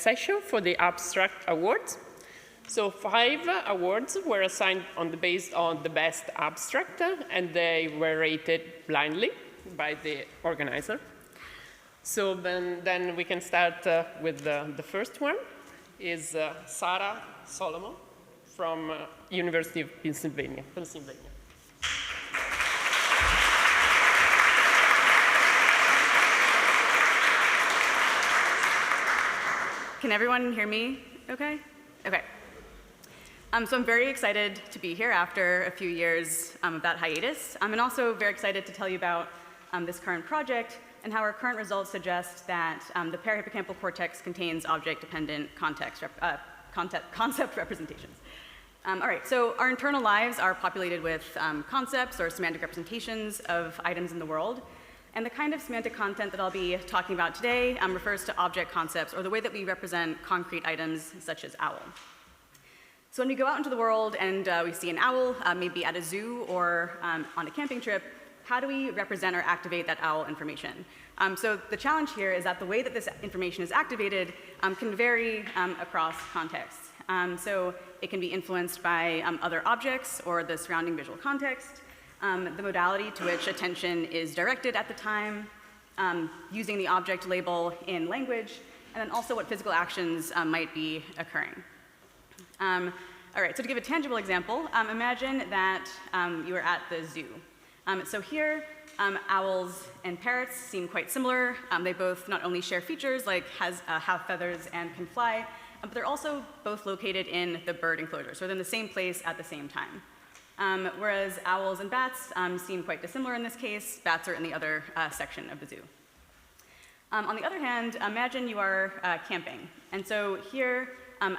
session for the abstract awards. So 5 awards were assigned based on the best abstract, and they were rated blindly by the organizer. So then we can start with the first one, is Sarah Solomon from University of Pennsylvania. Can everyone hear me okay? Okay. So I'm very excited to be here after a few years of that hiatus. And also very excited to tell you about this current project and how our current results suggest that the parahippocampal cortex contains object-dependent concept representations. All right, so our internal lives are populated with concepts or semantic representations of items in the world. And the kind of semantic content that I'll be talking about today refers to object concepts, or the way that we represent concrete items such as owl. So when we go out into the world and we see an owl, maybe at a zoo or on a camping trip, how do we represent or activate that owl information? So the challenge here is that the way that this information is activated can vary across contexts. So it can be influenced by other objects or the surrounding visual context, the modality to which attention is directed at the time, using the object label in language, and then also what physical actions might be occurring. All right, so to give a tangible example, imagine that you are at the zoo. So here, owls and parrots seem quite similar. They both not only share features like have feathers and can fly, but they're also both located in the bird enclosure, so they're in the same place at the same time. Whereas owls and bats seem quite dissimilar in this case. Bats are in the other section of the zoo. On the other hand, imagine you are camping. And so here,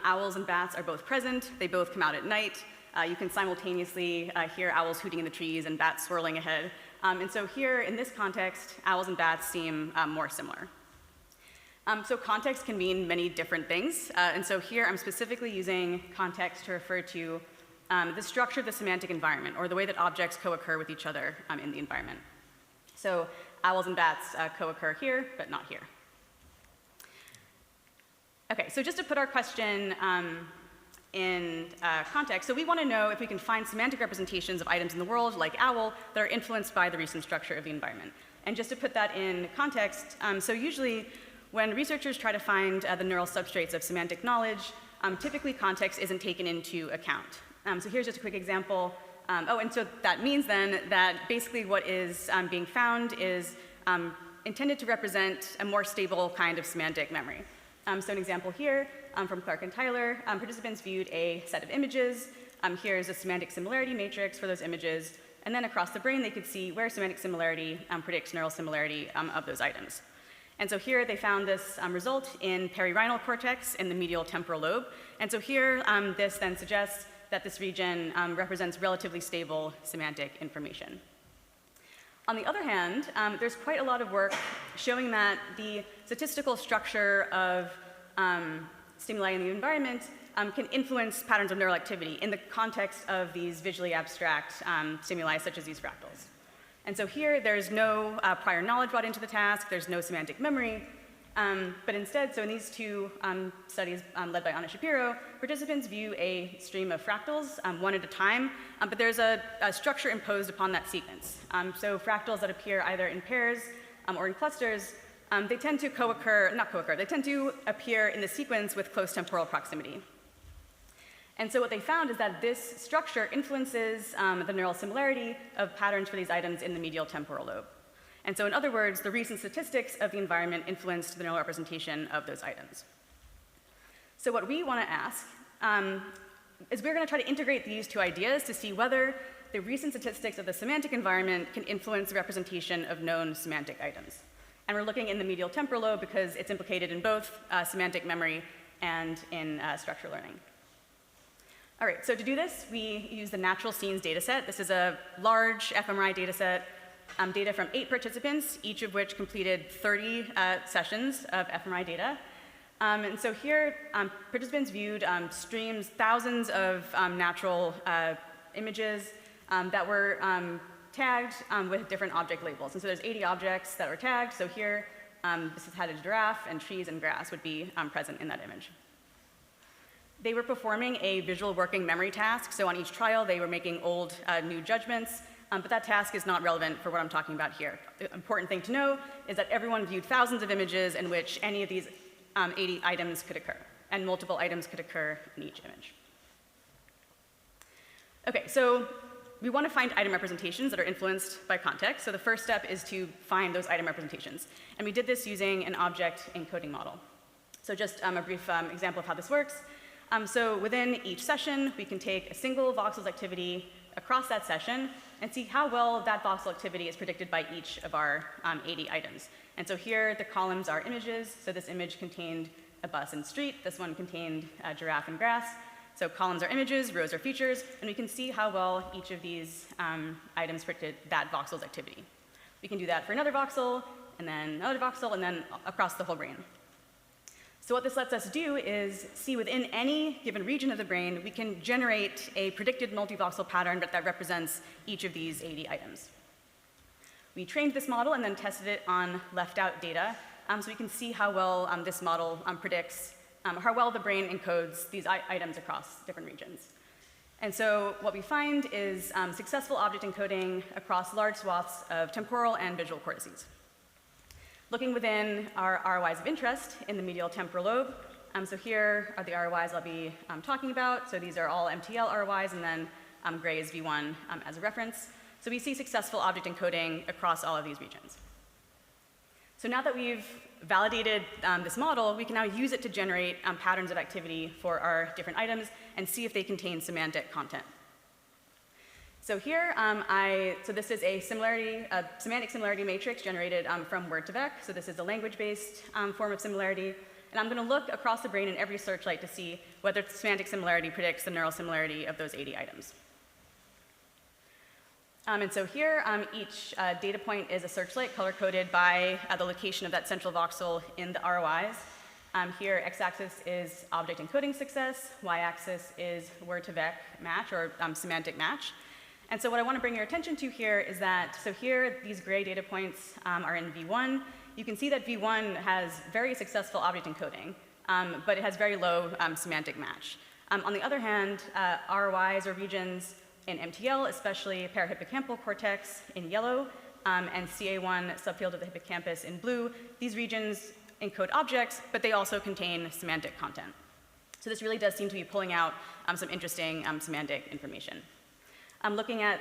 owls and bats are both present. They both come out at night. You can simultaneously hear owls hooting in the trees and bats swirling ahead. And so here, in this context, owls and bats seem more similar. So context can mean many different things. And so here, I'm specifically using context to refer to the structure of the semantic environment, or the way that objects co-occur with each other in the environment. So owls and bats co-occur here, but not here. Okay, so just to put our question in context, so we want to know if we can find semantic representations of items in the world, like owl, that are influenced by the recent structure of the environment. And just to put that in context, so usually when researchers try to find the neural substrates of semantic knowledge, typically context isn't taken into account. So here's just a quick example. And so that means then that basically what is being found is intended to represent a more stable kind of semantic memory. So an example here from Clark and Tyler, participants viewed a set of images. Here's a semantic similarity matrix for those images. And then across the brain, they could see where semantic similarity predicts neural similarity of those items. And so here they found this result in perirhinal cortex in the medial temporal lobe. And so here, this then suggests that this region represents relatively stable semantic information. On the other hand, there's quite a lot of work showing that the statistical structure of stimuli in the environment can influence patterns of neural activity in the context of these visually abstract stimuli, such as these fractals. And so here, there's no prior knowledge brought into the task. There's no semantic memory. But instead, so in these two studies led by Anna Shapiro, participants view a stream of fractals one at a time, but there's a structure imposed upon that sequence. So fractals that appear either in pairs or in clusters, they tend to they tend to appear in the sequence with close temporal proximity. And so what they found is that this structure influences the neural similarity of patterns for these items in the medial temporal lobe. And so in other words, the recent statistics of the environment influenced the neural representation of those items. So what we want to ask is we're going to try to integrate these two ideas to see whether the recent statistics of the semantic environment can influence the representation of known semantic items. And we're looking in the medial temporal lobe because it's implicated in both semantic memory and in structure learning. All right, so to do this, we use the natural scenes data set. This is a large fMRI data set, data from 8 participants, each of which completed 30 sessions of fMRI data. And so here, participants viewed streams, thousands of natural images that were tagged with different object labels. And so there's 80 objects that were tagged. So here, This had a giraffe, and trees and grass would be present in that image. They were performing a visual working memory task, so on each trial they were making old, new judgments, but that task is not relevant for what I'm talking about here. The important thing to know is that everyone viewed thousands of images in which any of these 80 items could occur, and multiple items could occur in each image. Okay, so we want to find item representations that are influenced by context. So the first step is to find those item representations. And we did this using an object encoding model. So just a brief example of how this works. So within each session, we can take a single voxels activity across that session and see how well that voxel activity is predicted by each of our 80 items. And so here, the columns are images. So this image contained a bus and street. This one contained a giraffe and grass. So columns are images, rows are features, and we can see how well each of these items predicted that voxel's activity. We can do that for another voxel, and then another voxel, and then across the whole brain. So what this lets us do is see within any given region of the brain, we can generate a predicted multivoxel pattern that represents each of these 80 items. We trained this model and then tested it on left-out data, so we can see how well this model predicts how well the brain encodes these items across different regions. And so what we find is successful object encoding across large swaths of temporal and visual cortices. Looking within our ROIs of interest in the medial temporal lobe, so here are the ROIs I'll be talking about. So these are all MTL ROIs, and then gray is V1 as a reference. So we see successful object encoding across all of these regions. So now that we've validated this model, we can now use it to generate patterns of activity for our different items and see if they contain semantic content. So here, so this is a semantic similarity matrix generated from Word2Vec. So this is a language-based form of similarity. And I'm going to look across the brain in every searchlight to see whether semantic similarity predicts the neural similarity of those 80 items. And so here, each data point is a searchlight color-coded by the location of that central voxel in the ROIs. Here, x-axis is object encoding success, y-axis is Word2Vec match, or semantic match. And so what I want to bring your attention to here is that, so here, these gray data points are in V1. You can see that V1 has very successful object encoding, but it has very low semantic match. On the other hand, ROIs, or regions, in MTL, especially parahippocampal cortex in yellow, and CA1 subfield of the hippocampus in blue, these regions encode objects, but they also contain semantic content. So this really does seem to be pulling out some interesting semantic information. Looking at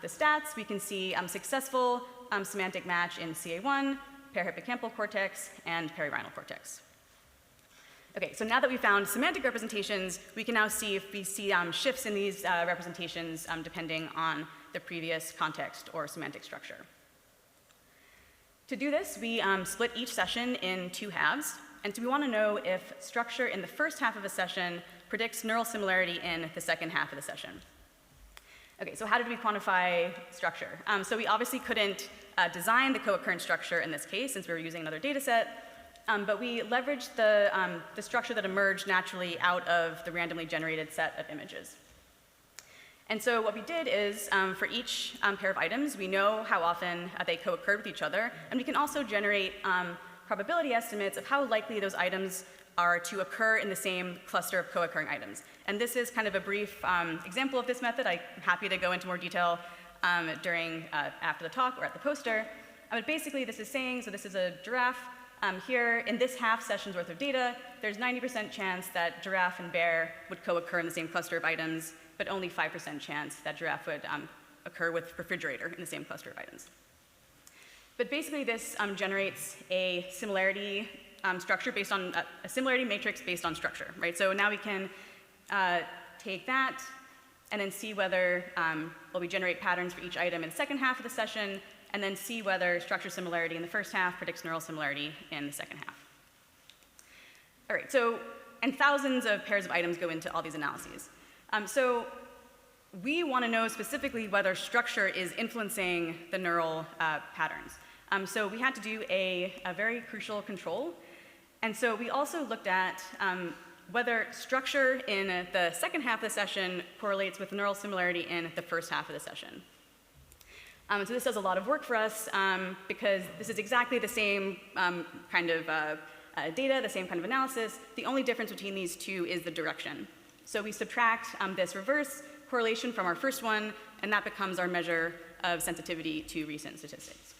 the stats, we can see successful semantic match in CA1, parahippocampal cortex, and perirhinal cortex. Okay, so now that we've found semantic representations, we can now see if we see shifts in these representations depending on the previous context or semantic structure. To do this, we split each session in two halves, and so we want to know if structure in the first half of a session predicts neural similarity in the second half of the session. Okay, so how did we quantify structure? So we obviously couldn't design the co-occurrence structure in this case, since we were using another data set. But we leveraged the structure that emerged naturally out of the randomly generated set of images. And so what we did is, for each pair of items, we know how often they co-occurred with each other, and we can also generate probability estimates of how likely those items are to occur in the same cluster of co-occurring items. And this is kind of a brief example of this method. I'm happy to go into more detail after the talk or at the poster. But basically, this is saying, so this is a giraffe. Here, in this half session's worth of data, there's 90% chance that giraffe and bear would co-occur in the same cluster of items, but only 5% chance that giraffe would occur with refrigerator in the same cluster of items. But basically, this generates a similarity structure based on a similarity matrix based on structure, right? So now we can take that and then see whether, we generate patterns for each item in the second half of the session, and then see whether structure similarity in the first half predicts neural similarity in the second half. All right, so, and thousands of pairs of items go into all these analyses. So we want to know specifically whether structure is influencing the neural patterns. So we had to do a very crucial control. And so we also looked at whether structure in the second half of the session correlates with neural similarity in the first half of the session. So this does a lot of work for us because this is exactly the same kind of data, the same kind of analysis. The only difference between these two is the direction. So we subtract this reverse correlation from our first one, and that becomes our measure of sensitivity to recent statistics.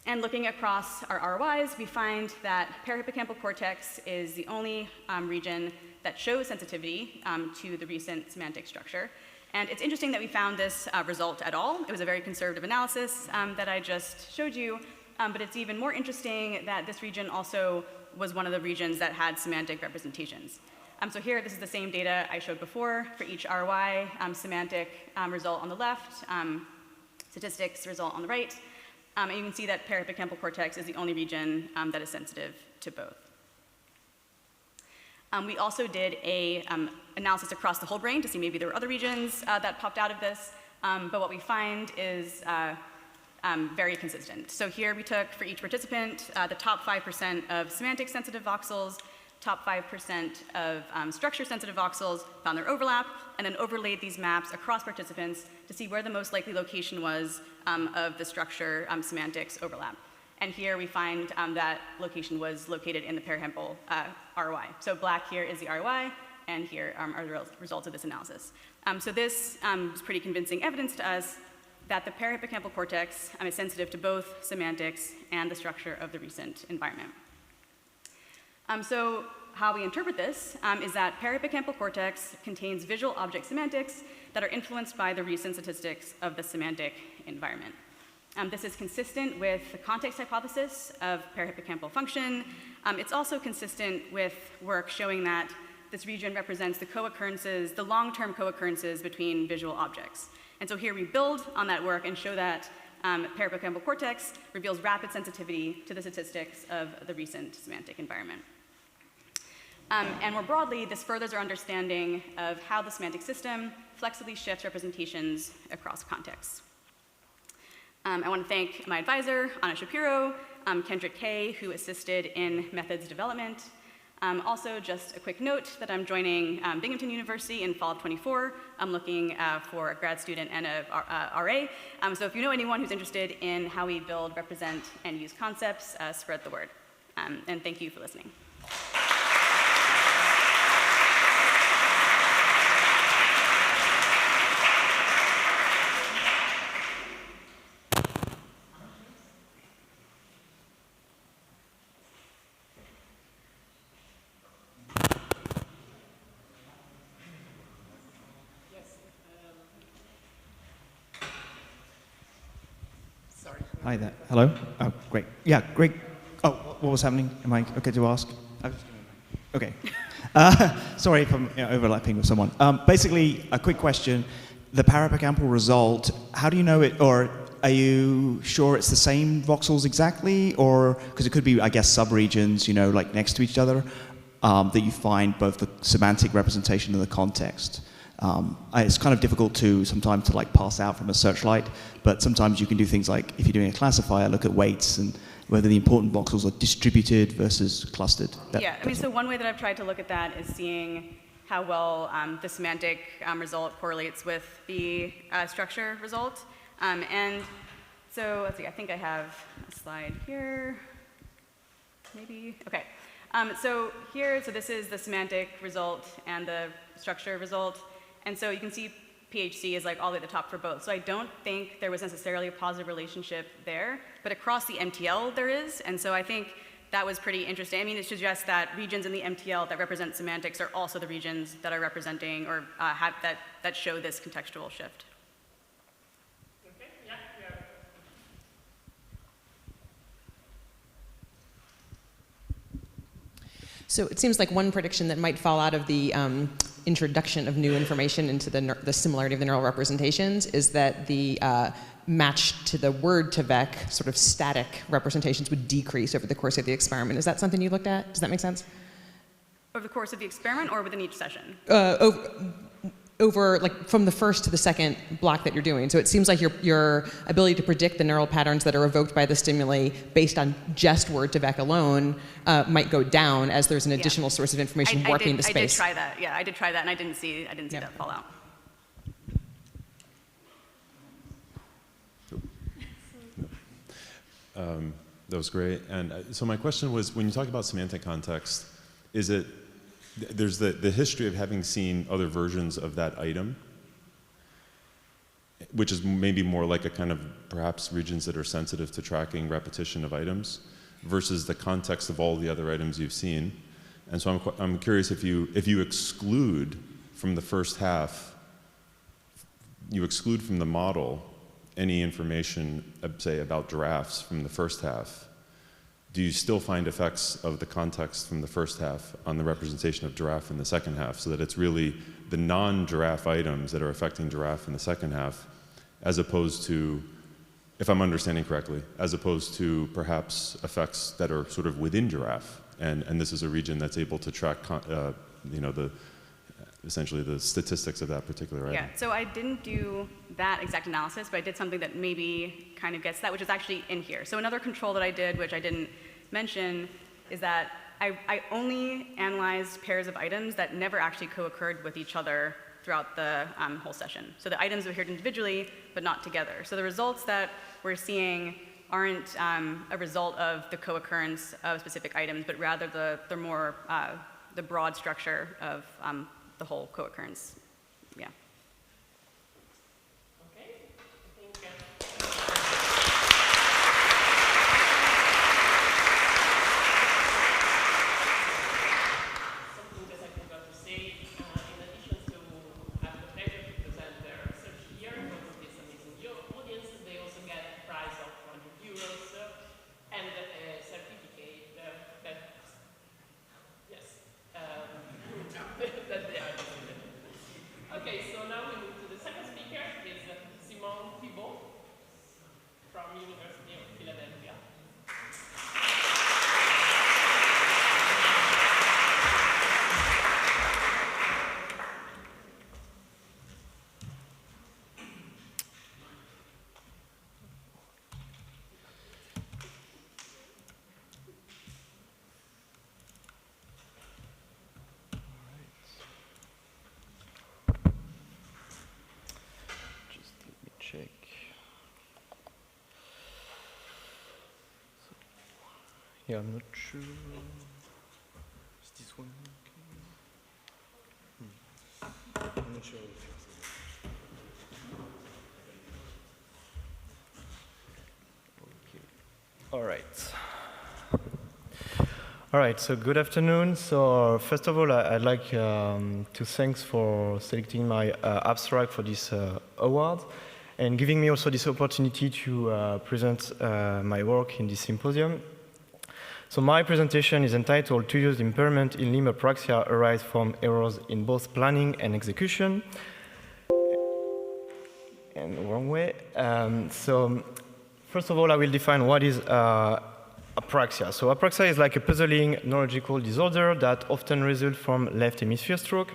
And looking across our ROIs, we find that parahippocampal cortex is the only region that shows sensitivity to the recent semantic structure. And it's interesting that we found this result at all. It was a very conservative analysis that I just showed you, but it's even more interesting that this region also was one of the regions that had semantic representations. So here, this is the same data I showed before for each ROI, semantic result on the left, statistics result on the right. And you can see that parahippocampal cortex is the only region that is sensitive to both. We also did a analysis across the whole brain to see maybe there were other regions that popped out of this, but what we find is very consistent. So here we took, for each participant, the top 5% of semantic-sensitive voxels, top 5% of structure-sensitive voxels, found their overlap, and then overlaid these maps across participants to see where the most likely location was of the structure semantics overlap. And here we find that location was located in the parahippocampal ROI. So black here is the ROI, and here are the results of this analysis. So this is pretty convincing evidence to us that the parahippocampal cortex is sensitive to both semantics and the structure of the recent environment. So how we interpret this is that parahippocampal cortex contains visual object semantics that are influenced by the recent statistics of the semantic environment. This is consistent with the context hypothesis of parahippocampal function. It's also consistent with work showing that this region represents the co-occurrences, the long-term co-occurrences between visual objects. And so here we build on that work and show that parahippocampal cortex reveals rapid sensitivity to the statistics of the recent semantic environment. And more broadly, this furthers our understanding of how the semantic system flexibly shifts representations across contexts. I want to thank my advisor, Anna Shapiro, Kendrick Kay, who assisted in methods development. Also, just a quick note that I'm joining Binghamton University in fall of '24. I'm looking for a grad student and a RA. So if you know anyone who's interested in how we build, represent, and use concepts, spread the word. And thank you for listening. Hi there. Hello? Oh, great. Yeah, great. Oh, what was happening? Am I okay to ask? Okay. Sorry if I'm overlapping with someone. Basically, a quick question. The parahippocampal result, how do you know it, or are you sure it's the same voxels exactly? Or, because it could be, I guess, subregions, like next to each other, that you find both the semantic representation and the context. It's kind of difficult sometimes to pass out from a searchlight, but sometimes you can do things like, if you're doing a classifier, look at weights and whether the important voxels are distributed versus clustered. So one way that I've tried to look at that is seeing how well the semantic result correlates with the structure result. And so let's see, I think I have a slide here, maybe, okay. So this is the semantic result and the structure result. And so you can see PHC is all the way at the top for both. So I don't think there was necessarily a positive relationship there, but across the MTL there is. And so I think that was pretty interesting. I mean, it suggests that regions in the MTL that represent semantics are also the regions that are representing or that show this contextual shift. Okay, yeah. So it seems like one prediction that might fall out of the introduction of new information into the similarity of the neural representations is that the match to the word to vec sort of static representations would decrease over the course of the experiment. Is that something you looked at? Does that make sense? Over the course of the experiment or within each session? Over from the first to the second block that you're doing. So it seems like your ability to predict the neural patterns that are evoked by the stimuli based on just word to vec alone might go down as there's an additional source of information warping the space. I did try that. Yeah, I did try that, and I didn't see that fall out. That was great. And so my question was, when you talk about semantic context, is it, there's the history of having seen other versions of that item, which is maybe more like a kind of perhaps regions that are sensitive to tracking repetition of items, versus the context of all the other items you've seen. And so I'm curious if you exclude from the first half, you exclude from the model any information, say, about giraffes from the first half, do you still find effects of the context from the first half on the representation of giraffe in the second half, so that it's really the non-giraffe items that are affecting giraffe in the second half, as opposed to, if I'm understanding correctly, as opposed to perhaps effects that are sort of within giraffe, and this is a region that's able to track, you know, essentially the statistics of that particular item. Yeah, so I didn't do that exact analysis, but I did something that maybe kind of gets that, which is actually in here. So another control that I did, which I didn't mention, is that I only analyzed pairs of items that never actually co-occurred with each other throughout the whole session. So the items appeared individually, but not together. So the results that we're seeing aren't a result of the co-occurrence of specific items, but rather the more, the broad structure of the whole co-occurrence. Yeah. Okay. I think something that I forgot to say, in addition to have the pleasure to present their research here in front of this amazing audience, they also get a prize of €100 and a certificate that, yes, that they are. Okay, so now we move to the second speaker, is Simone Thibault from University of Philadelphia. Check. Yeah, I'm not sure. Is this one okay? I'm not sure. Okay. All right. All right, so good afternoon. So first of all, I'd like to thanks for selecting my abstract for this award, and giving me also this opportunity to present my work in this symposium. So my presentation is entitled "To use impairment in limb apraxia arise from errors in both planning and execution." And the wrong way. So first of all, I will define what is apraxia. So apraxia is like a puzzling neurological disorder that often results from left hemisphere stroke.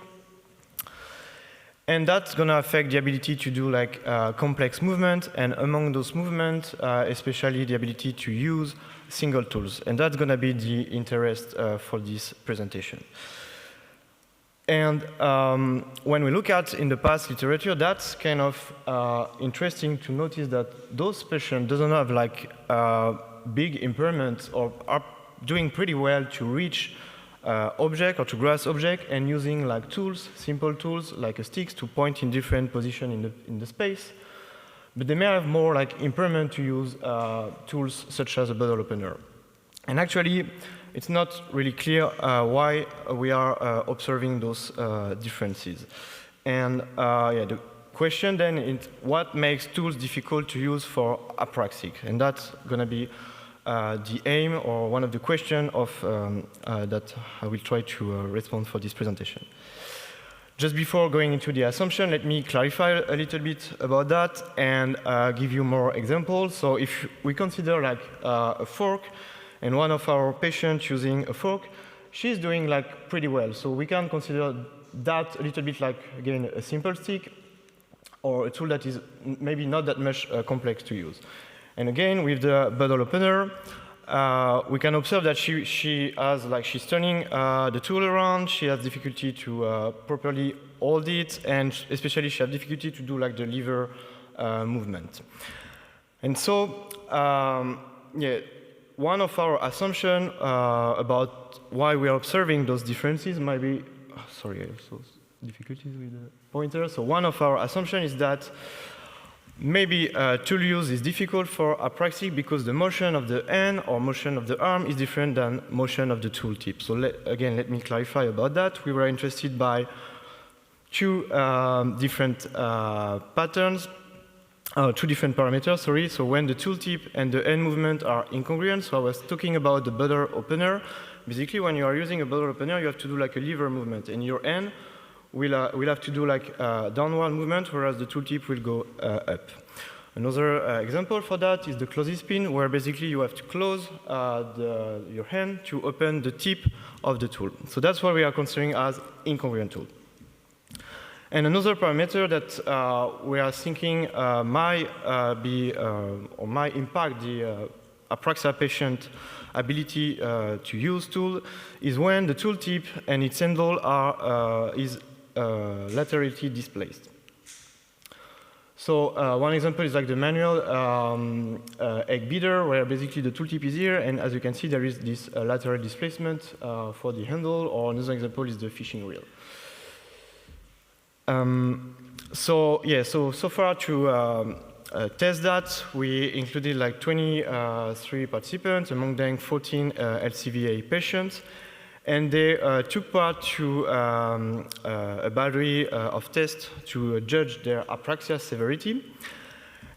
And that's going to affect the ability to do like complex movement, and among those movements, especially the ability to use single tools. And that's going to be the interest for this presentation. And when we look at in the past literature, that's kind of interesting to notice that those patients doesn't have like big impairments, or are doing pretty well to reach object or to grasp object, and using like tools, simple tools like a sticks to point in different position in the space. But they may have more like impairment to use tools such as a bottle opener. And actually, it's not really clear why we are observing those differences. And yeah, the question then is what makes tools difficult to use for apraxic? And that's going to be the aim, or one of the questions of that I will try to respond for this presentation. Just before going into the assumption, let me clarify a little bit about that and give you more examples. So if we consider like a fork, and one of our patients using a fork, she's doing like pretty well. So we can consider that a little bit like, again, a simple stick, or a tool that is maybe not that much complex to use. And again, with the bottle opener, we can observe that she has, like, she's turning the tool around, she has difficulty to properly hold it, and especially she has difficulty to do like the lever movement. And so yeah, one of our assumptions about why we are observing those differences might be, sorry, I have some difficulties with the pointer. So one of our assumptions is that maybe tool use is difficult for apraxic because the motion of the hand or motion of the arm is different than motion of the tool tip. So again, let me clarify about that. We were interested by two different patterns. Two different parameters, sorry. So when the tooltip and the hand movement are incongruent, so I was talking about the bottle opener. Basically, when you are using a bottle opener, you have to do like a lever movement, and your hand will have to do like a downward movement, whereas the tooltip will go up. Another example for that is the clothespin, where basically you have to close your hand to open the tip of the tool. So that's what we are considering as incongruent tool. And another parameter that we are thinking might impact the apraxia patient ability to use tool is when the tool tip and its handle is laterally displaced. So one example is like the manual egg beater, where basically the tool tip is here, and as you can see, there is this lateral displacement for the handle, or another example is the fishing reel. So far to test that, we included like 23 participants, among them 14 LCVA patients, and they took part to a battery of tests to judge their apraxia severity.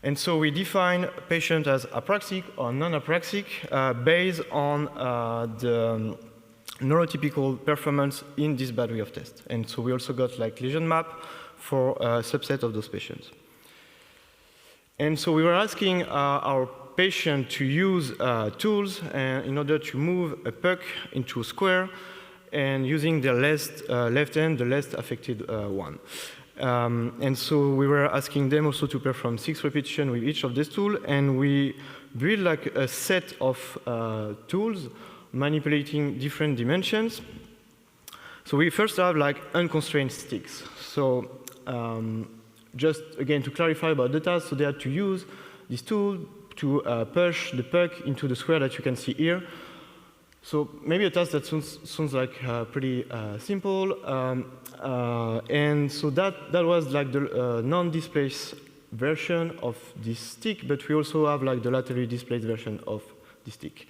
And so we define patient as apraxic or non-apraxic based on the neurotypical performance in this battery of tests. And so we also got like lesion map for a subset of those patients. And so we were asking our patient to use tools in order to move a puck into a square, and using their left hand, the less affected one. And so we were asking them also to perform 6 repetitions with each of these tools, and we built like a set of tools manipulating different dimensions. So we first have like unconstrained sticks. So just again to clarify about the task, so they had to use this tool to push the puck into the square that you can see here. So maybe a task that sounds like pretty simple. And so that was like the non-displaced version of this stick, but we also have like the laterally displaced version of the stick.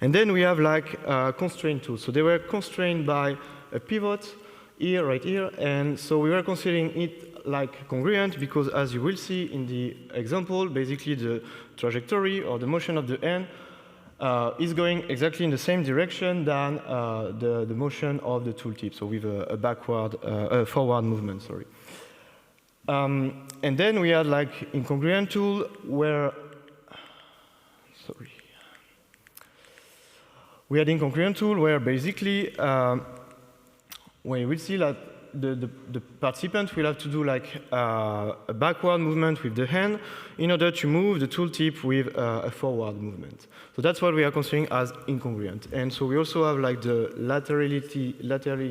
And then we have like constraint tools. So they were constrained by a pivot here, right here, and so we were considering it like congruent because, as you will see in the example, basically the trajectory or the motion of the hand is going exactly in the same direction than the motion of the tooltip, so with a forward movement, sorry. And then we had like incongruent tool where, sorry. We had incongruent tool where basically, when you will see that the participant will have to do like a backward movement with the hand in order to move the tooltip with a forward movement. So that's what we are considering as incongruent. And so we also have like the laterally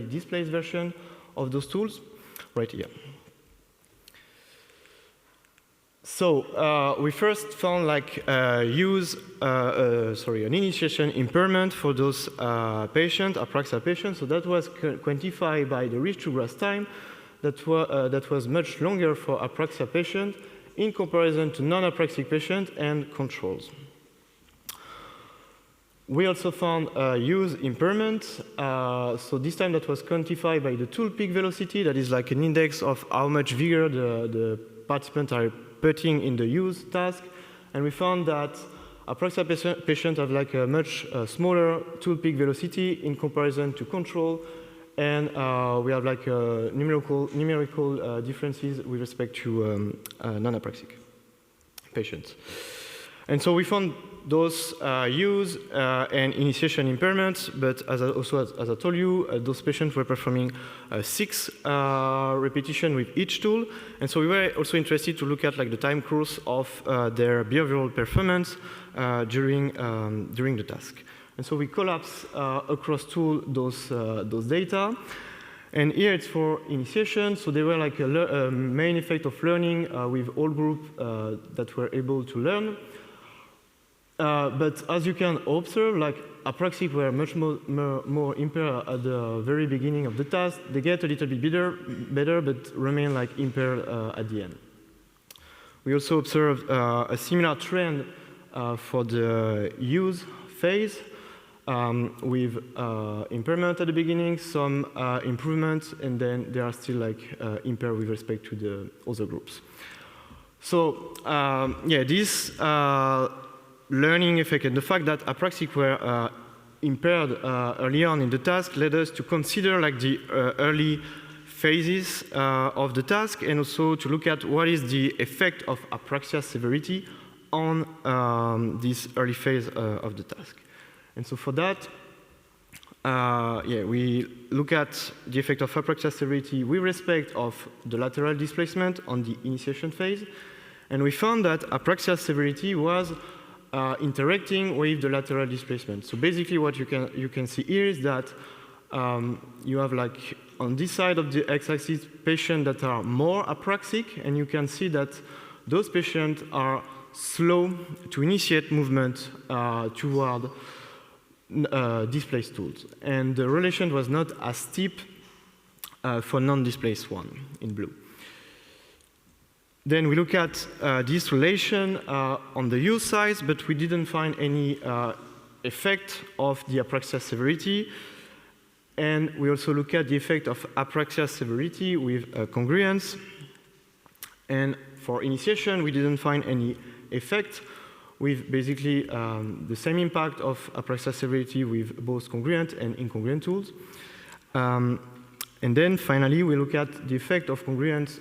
displaced version of those tools right here. So we first found like an initiation impairment for those patients, apraxia patients. So that was quantified by the reach to grasp time. That was much longer for apraxia patient in comparison to non-apraxic patient and controls. We also found use impairment. So this time that was quantified by the tool peak velocity. That is like an index of how much vigor the participants are putting in the use task, and we found that apraxia patients have like a much smaller tool peak velocity in comparison to control, and we have like numerical differences with respect to non-apraxic patients. And so we found those use and initiation impairments, but as I told you, those patients were performing 6 repetitions with each tool, and so we were also interested to look at like the time course of their behavioral performance during the task. And so we collapse across tool those data. And here it's for initiation, so they were like a main effect of learning with all group that were able to learn. But as you can observe, like apraxic were much more impaired at the very beginning of the task. They get a little bit better but remain like impaired at the end. We also observed a similar trend for the use phase with impairment at the beginning, some improvements, and then they are still like impaired with respect to the other groups. So yeah, this learning effect and the fact that apraxic were impaired early on in the task led us to consider like the early phases of the task, and also to look at what is the effect of apraxia severity on this early phase of the task. And so for that, yeah, we look at the effect of apraxia severity with respect of the lateral displacement on the initiation phase, and we found that apraxia severity was interacting with the lateral displacement. So basically what you can see here is that you have like on this side of the x-axis patients that are more apraxic, and you can see that those patients are slow to initiate movement toward displaced tools. And the relation was not as steep for non-displaced one in blue. Then we look at this relation on the use size, but we didn't find any effect of the apraxia severity. And we also look at the effect of apraxia severity with congruence. And for initiation, we didn't find any effect with basically the same impact of apraxia severity with both congruent and incongruent tools. And then finally, we look at the effect of congruence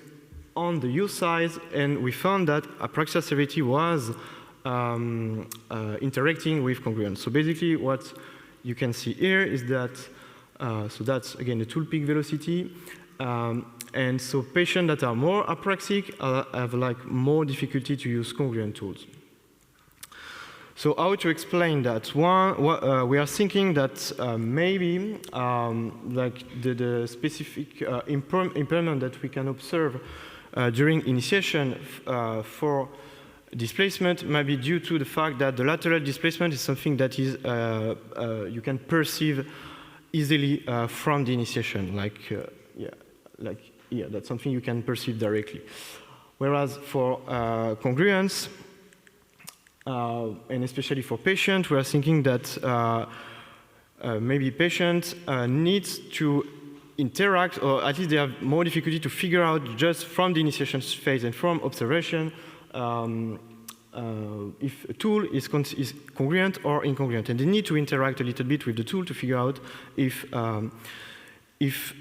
on the use size, and we found that apraxia severity was interacting with congruence. So basically what you can see here is that, so that's again the tool peak velocity, and so patients that are more apraxic have like more difficulty to use congruent tools. So how to explain that? One, we are thinking that maybe like the specific impairment that we can observe during initiation for displacement might be due to the fact that the lateral displacement is something that is you can perceive easily from the initiation, like yeah, that's something you can perceive directly. Whereas for congruence, and especially for patients, we are thinking that maybe patients needs to interact, or at least they have more difficulty to figure out just from the initiation phase and from observation if a tool is congruent or incongruent, and they need to interact a little bit with the tool to figure out if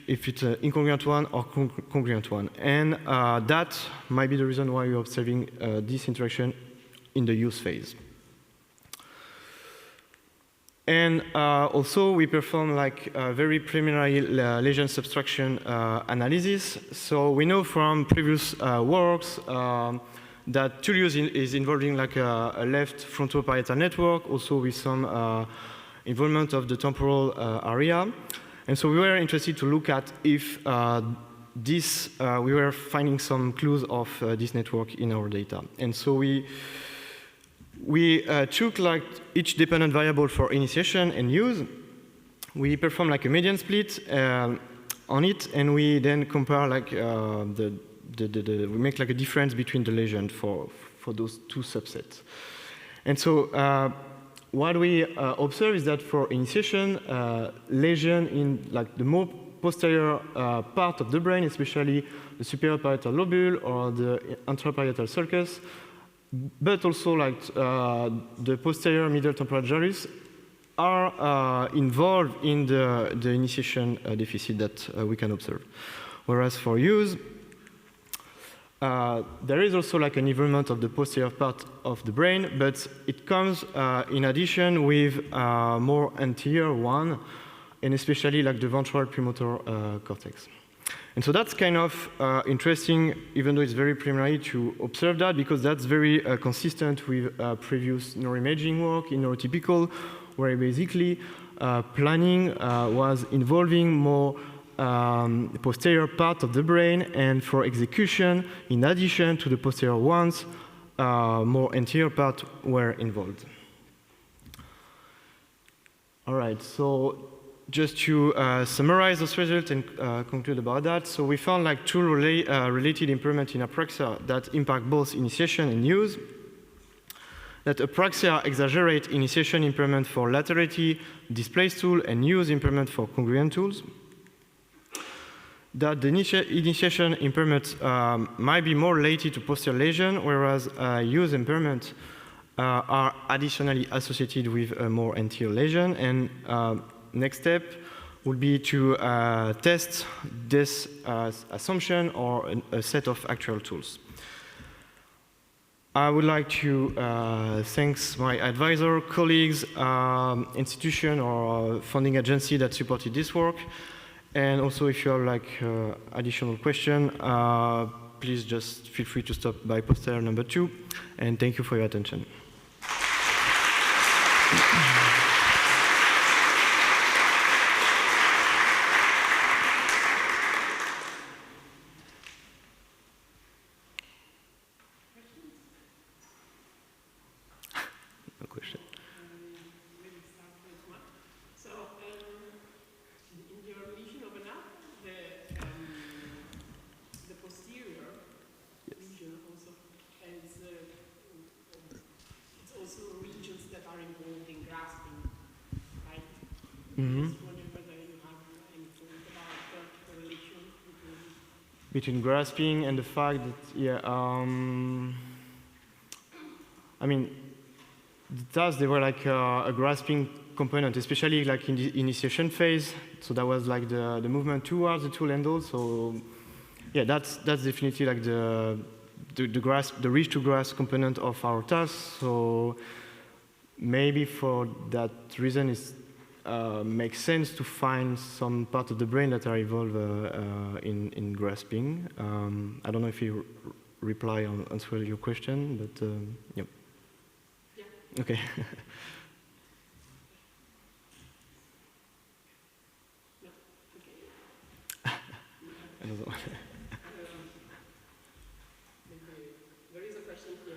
it's an incongruent one or congruent one, and that might be the reason why you're observing this interaction in the use phase. And also we perform like a very preliminary lesion subtraction analysis. So we know from previous works that tool use is involving like a left frontoparietal network, also with some involvement of the temporal area. And so we were interested to look at if we were finding some clues of this network in our data. And so we took like each dependent variable for initiation and use. We perform like a median split on it, and we then compare like we make like a difference between the lesions for those two subsets. And so what we observe is that for initiation, lesion in like the more posterior part of the brain, especially the superior parietal lobule or the anteroparietal sulcus, but also like the posterior middle temporal gyrus are involved in the initiation deficit that we can observe. Whereas for use, there is also like an involvement of the posterior part of the brain, but it comes in addition with more anterior one, and especially like the ventral premotor cortex. And so that's kind of interesting, even though it's very preliminary to observe that, because that's very consistent with previous neuroimaging work in neurotypical, where basically planning was involving more posterior part of the brain, and for execution, in addition to the posterior ones, more anterior part were involved. All right, so just to summarize those results and conclude about that, so we found like two related improvements in apraxia that impact both initiation and use. That apraxia exaggerate initiation impairment for laterality, displaced tool, and use impairment for congruent tools. That the initiation impairment might be more related to posterior lesion, whereas use impairment are additionally associated with a more anterior lesion. And next step would be to test this assumption or a set of actual tools. I would like to thank my advisor, colleagues, institution or funding agency that supported this work. And also if you have like additional question, please just feel free to stop by poster number 2. And thank you for your attention. Between grasping and the fact that, yeah, I mean, the tasks, they were like a grasping component, especially like in the initiation phase. So that was like the movement towards the tool handle. So yeah, that's definitely like the reach to grasp component of our task. So maybe for that reason, it makes sense to find some part of the brain that are involved in grasping. I don't know if you reply on answer your question, but yeah. Yeah. Okay. I don't know. There is a question here.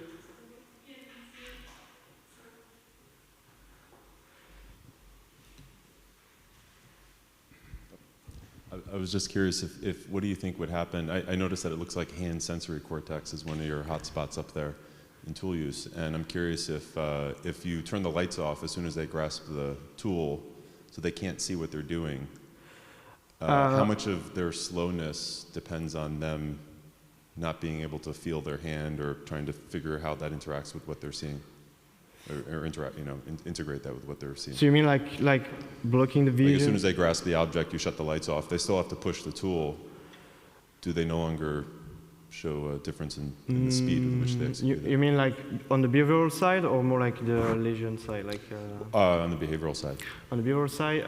I was just curious if what do you think would happen? I noticed that it looks like hand sensory cortex is one of your hotspots up there in tool use, and I'm curious if you turn the lights off as soon as they grasp the tool, so they can't see what they're doing. How much of their slowness depends on them not being able to feel their hand or trying to figure how that interacts with what they're seeing, or integrate that with what they're seeing? So you mean like blocking the vision? Like as soon as they grasp the object, you shut the lights off. They still have to push the tool. Do they no longer show a difference in the speed with which they execute it? You mean like on the behavioral side or more like the lesion side? Like on the behavioral side. On the behavioral side,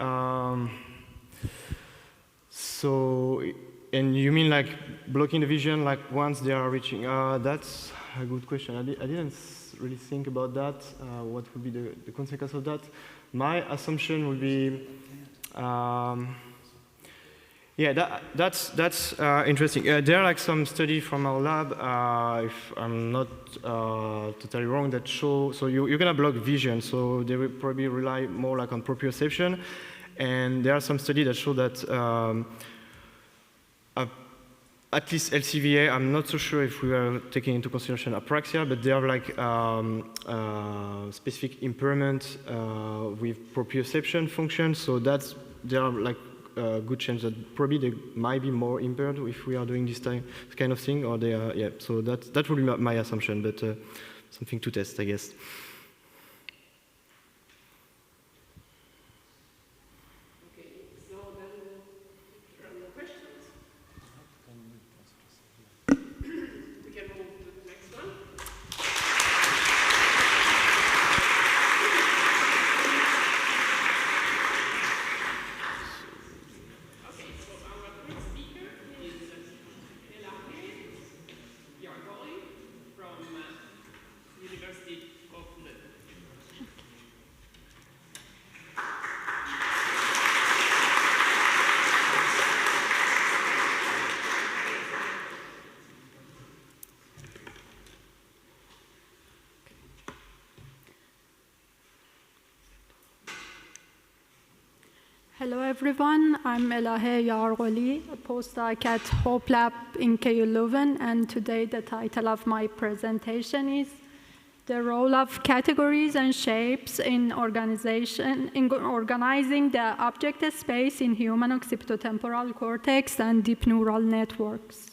so, and you mean like blocking the vision like once they are reaching? That's a good question. I didn't really think about that. What would be the consequence of that? My assumption would be, yeah, that's interesting. There are like some study from our lab, if I'm not totally wrong, that show, so you're gonna block vision, so they will probably rely more like on proprioception. And there are some studies that show that at least LCVA, I'm not so sure if we are taking into consideration apraxia, but they have like specific impairment with proprioception function. So there are like a good chance that probably they might be more impaired if we are doing this kind of thing, or they are, yeah. So that would be my assumption, but something to test, I guess. University of everyone. I'm Elahe Yargoli, a postdoc at Hope Lab in KU Leuven, and today the title of my presentation is The Role of Categories and Shapes in Organizing the Object Space in Human Occipitotemporal Cortex and Deep Neural Networks.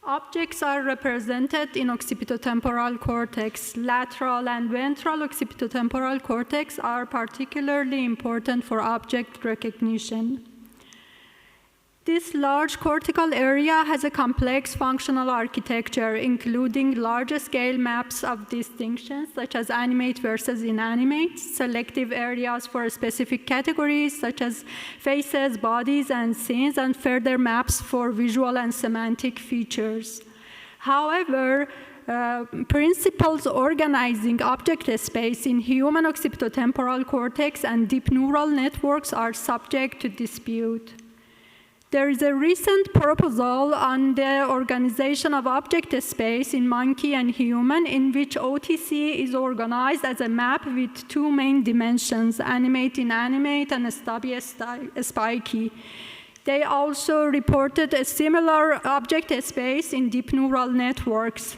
Objects are represented in occipitotemporal cortex. Lateral and ventral occipitotemporal cortex are particularly important for object recognition. This large cortical area has a complex functional architecture, including large-scale maps of distinctions, such as animate versus inanimate, selective areas for specific categories, such as faces, bodies, and scenes, and further maps for visual and semantic features. However, principles organizing object space in human occipitotemporal cortex and deep neural networks are subject to dispute. There is a recent proposal on the organization of object space in monkey and human, in which OTC is organized as a map with two main dimensions, animate, inanimate, and stubby, spiky. They also reported a similar object space in deep neural networks.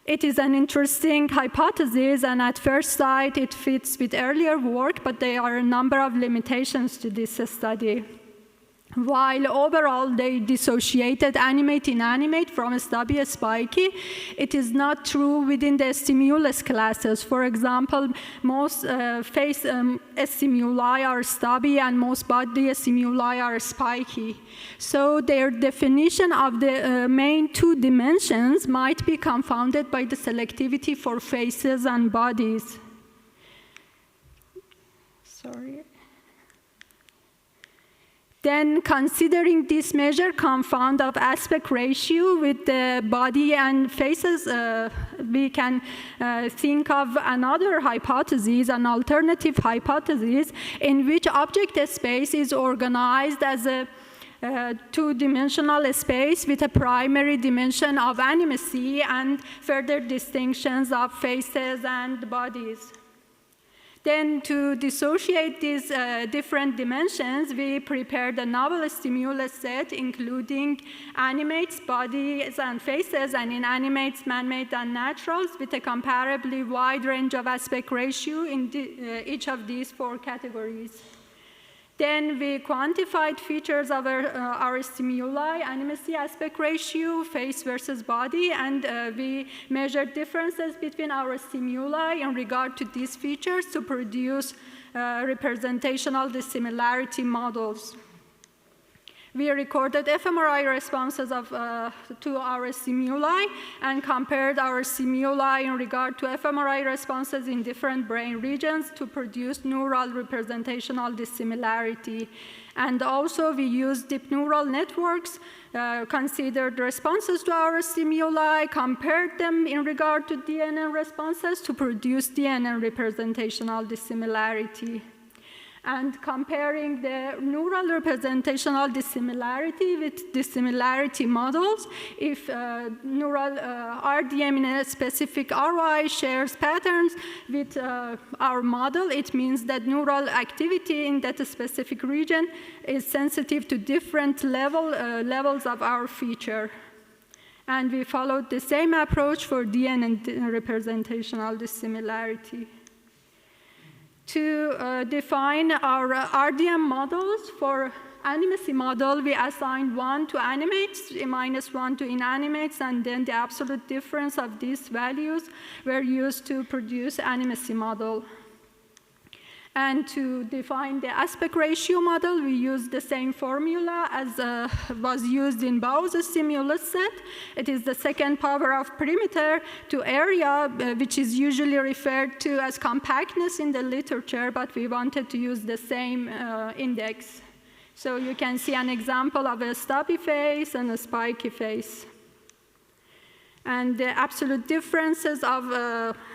It is an interesting hypothesis, and at first sight, it fits with earlier work, but there are a number of limitations to this study. While overall they dissociated animate-inanimate from stubby spiky, it is not true within the stimulus classes. For example, most face stimuli are stubby and most body stimuli are spiky. So their definition of the main two dimensions might be confounded by the selectivity for faces and bodies. Sorry. Then, considering this measure confound of aspect ratio with the body and faces, we can think of another hypothesis, an alternative hypothesis, in which object space is organized as a two-dimensional space with a primary dimension of animacy and further distinctions of faces and bodies. Then, to dissociate these different dimensions, we prepared a novel stimulus set, including animates, bodies, and faces, and inanimates, man-made, and naturals, with a comparably wide range of aspect ratio in each of these four categories. Then we quantified features of our stimuli, animacy, aspect ratio, face versus body, and we measured differences between our stimuli in regard to these features to produce representational dissimilarity models. We recorded fMRI responses to our stimuli and compared our stimuli in regard to fMRI responses in different brain regions to produce neural representational dissimilarity. And also we used deep neural networks, considered responses to our stimuli, compared them in regard to DNN responses to produce DNN representational dissimilarity. And comparing the neural representational dissimilarity with dissimilarity models, if neural RDM in a specific ROI shares patterns with our model, it means that neural activity in that specific region is sensitive to different levels of our feature. And we followed the same approach for DNN representational dissimilarity. To define our RDM models, for animacy model, we assigned 1 to animates, -1 to inanimates, and then the absolute difference of these values were used to produce animacy model. And to define the aspect ratio model, we used the same formula as was used in Bau's stimulus set. It is the second power of perimeter to area, which is usually referred to as compactness in the literature, but we wanted to use the same index. So you can see an example of a stubby face and a spiky face. And the absolute differences of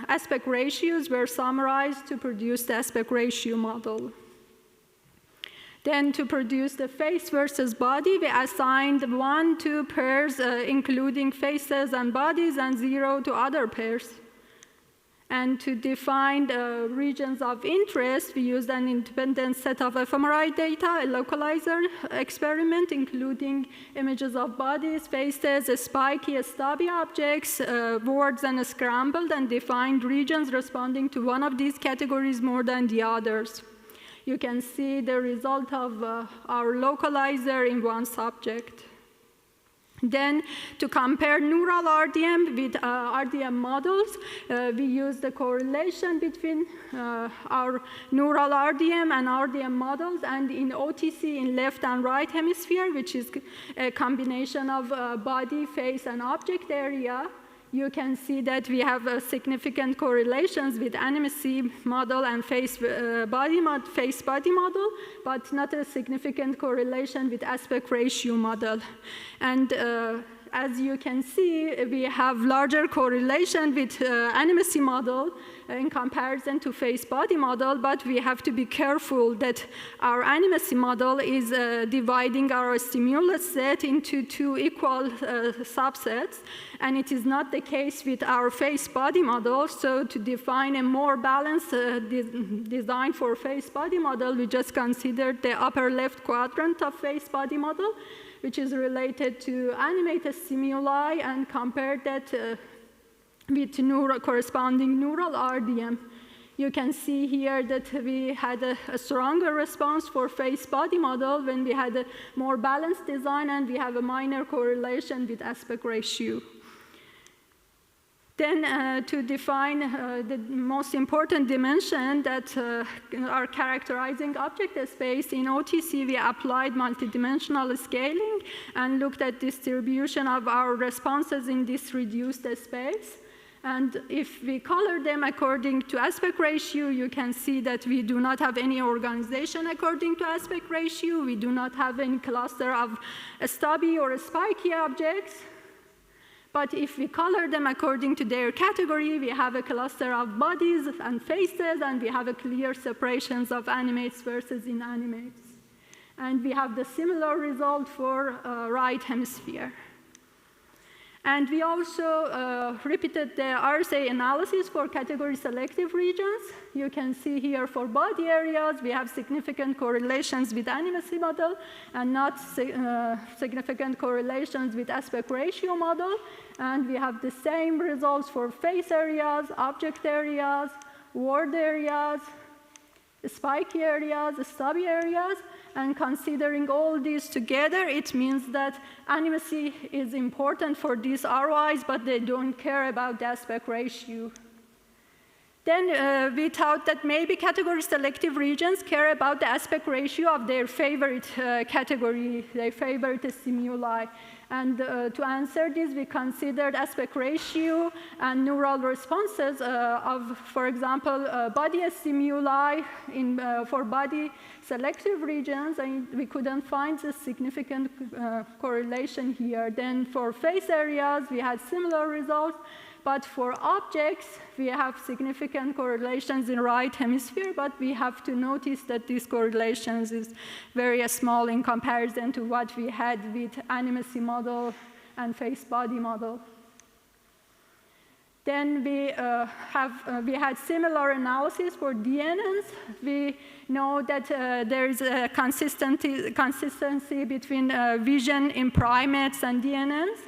aspect ratios were summarized to produce the aspect ratio model. Then to produce the face versus body, we assigned 1 to pairs, including faces and bodies, and 0 to other pairs. And to define the regions of interest, we used an independent set of fMRI data, a localizer experiment, including images of bodies, faces, spiky, stubby objects, words, and scrambled, and defined regions responding to one of these categories more than the others. You can see the result of our localizer in one subject. Then, to compare neural RDM with RDM models, we use the correlation between our neural RDM and RDM models, and in OTC in left and right hemisphere, which is a combination of body, face, and object area, you can see that we have significant correlations with animacy model and face-body model, but not a significant correlation with aspect ratio model. And as you can see, we have larger correlation with animacy model in comparison to face-body model, but we have to be careful that our animacy model is dividing our stimulus set into two equal subsets, and it is not the case with our face-body model. So to define a more balanced design for face-body model, we just considered the upper left quadrant of face-body model, which is related to animated stimuli, and compared that with corresponding neural RDM. You can see here that we had a stronger response for face-body model when we had a more balanced design, and we have a minor correlation with aspect ratio. Then to define the most important dimension that are characterizing object space, in OTC we applied multidimensional scaling and looked at distribution of our responses in this reduced space. And if we color them according to aspect ratio, you can see that we do not have any organization according to aspect ratio. We do not have any cluster of stubby or spiky objects. But if we color them according to their category, we have a cluster of bodies and faces, and we have a clear separations of animates versus inanimates. And we have the similar result for right hemisphere. And we also repeated the RSA analysis for category selective regions. You can see here for body areas, we have significant correlations with animacy model and not significant correlations with aspect ratio model. And we have the same results for face areas, object areas, word areas, spiky areas, stubby areas. And considering all these together, it means that animacy is important for these ROIs, but they don't care about the aspect ratio. Then we thought that maybe category selective regions care about the aspect ratio of their favorite category, their favorite stimuli. And to answer this, we considered aspect ratio and neural responses of, for example, body stimuli for body selective regions, and we couldn't find a significant correlation here. Then for face areas, we had similar results. But for objects, we have significant correlations in right hemisphere, but we have to notice that these correlations is very small in comparison to what we had with animacy model and face-body model. Then we had similar analysis for DNNs. We know that there is a consistency between vision in primates and DNNs.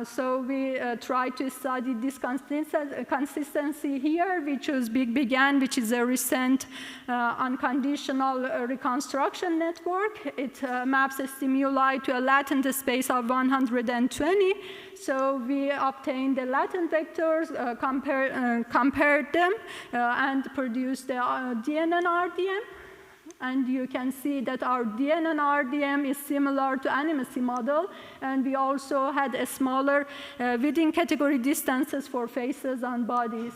So we tried to study this consistency here. We chose BigBigAn, which is a recent unconditional reconstruction network. It maps a stimuli to a latent space of 120. So we obtained the latent vectors, compared them, and produced the DNN RDM. And you can see that our DNN RDM is similar to animacy model, and we also had a smaller within category distances for faces and bodies.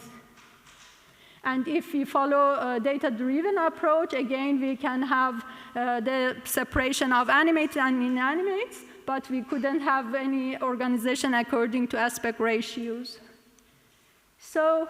And if we follow a data-driven approach, again, we can have the separation of animates and inanimates, but we couldn't have any organization according to aspect ratios. So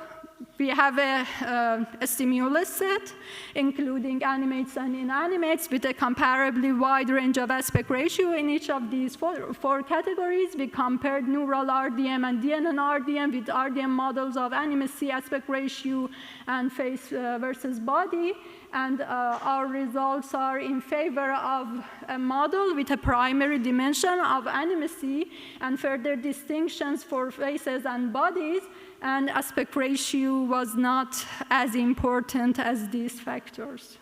we have a stimulus set, including animates and inanimates, with a comparably wide range of aspect ratio in each of these four categories. We compared neural RDM and DNN RDM with RDM models of animacy, aspect ratio, and face versus body. And our results are in favor of a model with a primary dimension of animacy and further distinctions for faces and bodies, and aspect ratio was not as important as these factors.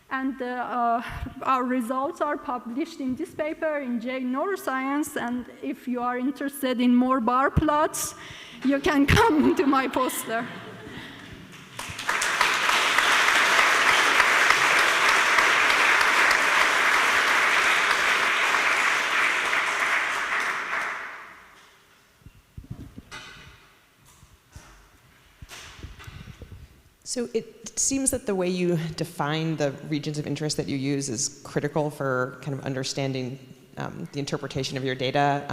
And our results are published in this paper in J Neuroscience, and if you are interested in more bar plots, you can come to my poster. So it seems that the way you define the regions of interest that you use is critical for kind of understanding the interpretation of your data.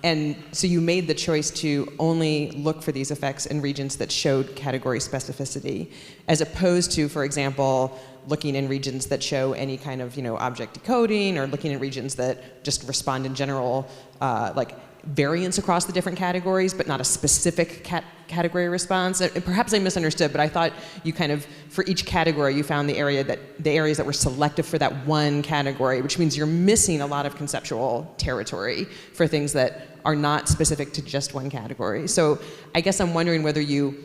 And so you made the choice to only look for these effects in regions that showed category specificity, as opposed to, for example, looking in regions that show any kind of object decoding, or looking in regions that just respond in general, like variance across the different categories, but not a specific category response. Perhaps I misunderstood, but I thought you kind of, for each category, you found the areas that were selective for that one category, which means you're missing a lot of conceptual territory for things that are not specific to just one category. So I guess I'm wondering whether you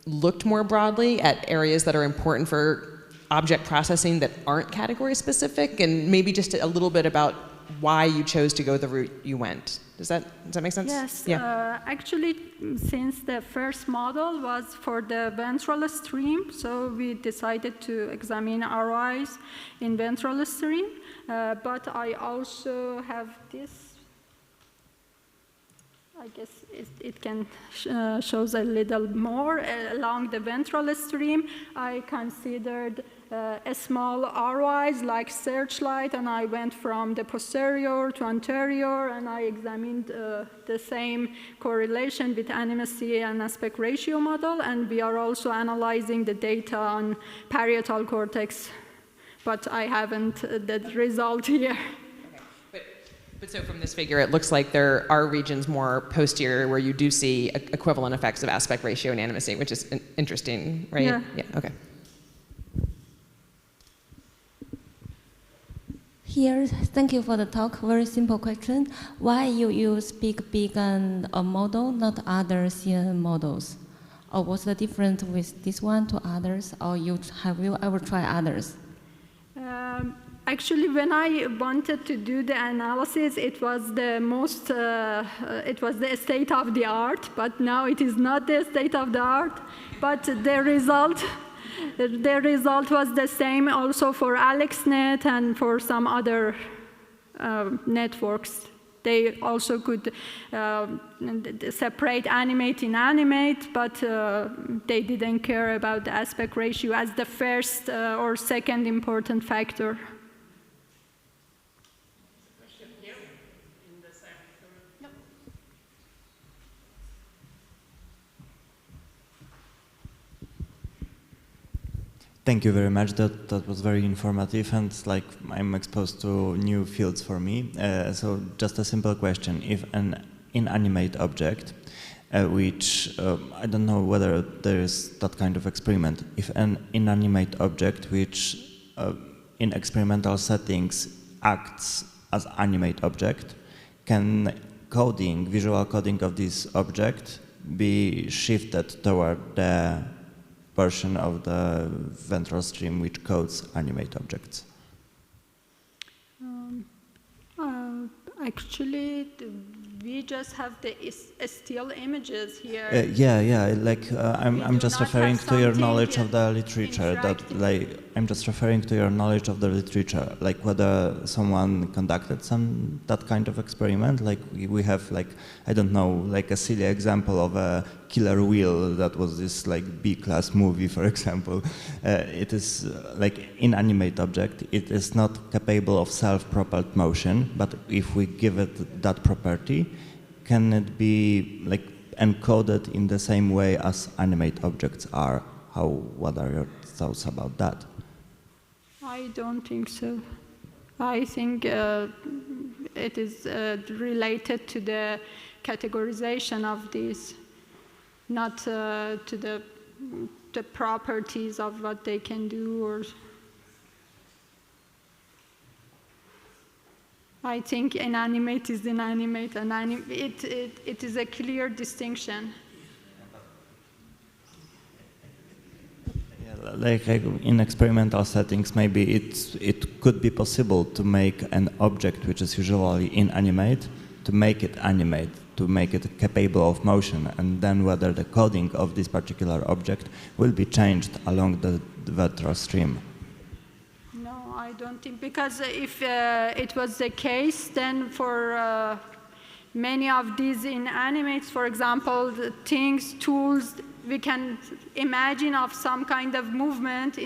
looked more broadly at areas that are important for object processing that aren't category specific, and maybe just a little bit about why you chose to go the route you went. Does that make sense? Yes. Yeah. Actually, since the first model was for the ventral stream, so we decided to examine ROIs in ventral stream. But I also have this. I guess it can shows a little more along the ventral stream. I considered a small ROIs like searchlight, and I went from the posterior to anterior, and I examined the same correlation with animacy and aspect ratio model, and we are also analyzing the data on parietal cortex, but I haven't the result here. But so from this figure, it looks like there are regions more posterior where you do see equivalent effects of aspect ratio and animacy, which is interesting, right? Yeah. Okay. Here, thank you for the talk. Very simple question. Why you use big model, not other CNN models? Or what's the difference with this one to others? Or have you ever tried others? Actually, when I wanted to do the analysis, it was the most, it was the state of the art, but now it is not the state of the art. But the result was the same also for AlexNet and for some other networks. They also could separate animate, inanimate, but they didn't care about the aspect ratio as the first or second important factor. Thank you very much. That was very informative, and like I'm exposed to new fields for me. So just a simple question: if an inanimate object, which I don't know whether there is that kind of experiment, if an inanimate object which in experimental settings acts as animate object, can visual coding of this object be shifted toward the portion of the ventral stream which codes animate objects? Actually, we just have the still images here. I'm just referring to your knowledge of the literature. I'm just referring to your knowledge of the literature, like whether someone conducted that kind of experiment. Like we have, like, I don't know, like a silly example of a killer whale that was this like B-class movie, for example. It is like inanimate object. It is not capable of self-propelled motion, but if we give it that property, can it be like encoded in the same way as animate objects are. What are your thoughts about that? I don't think so. I think it is related to the categorization of these, not to the properties of what they can do. Or I think inanimate is inanimate, and it is a clear distinction. Like in experimental settings, maybe it could be possible to make an object which is usually inanimate, to make it animate, to make it capable of motion, and then whether the coding of this particular object will be changed along the vector stream. No, I don't think, because if it was the case, then for many of these inanimates, for example, the things, tools, we can imagine of some kind of movement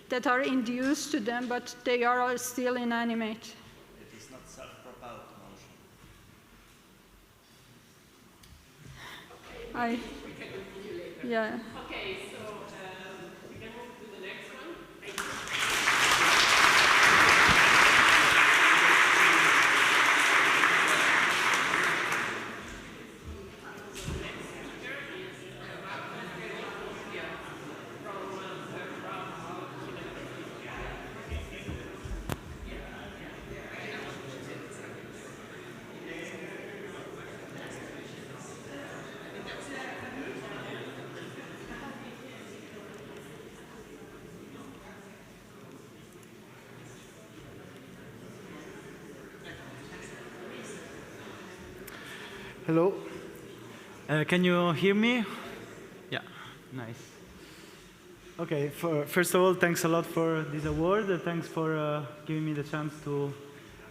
that are induced to them, but they are all still inanimate. It is not self-propelled motion. Yeah. Okay, so we can move to the next one. Hello. Can you hear me? Yeah, nice. Okay, first of all, thanks a lot for this award. Thanks for giving me the chance to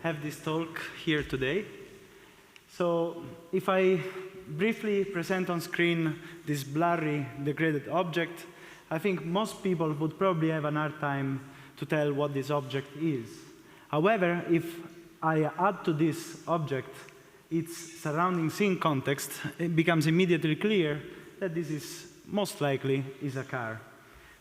have this talk here today. So if I briefly present on screen this blurry, degraded object, I think most people would probably have an hard time to tell what this object is. However, if I add to this object its surrounding scene context, it becomes immediately clear that this is most likely is a car.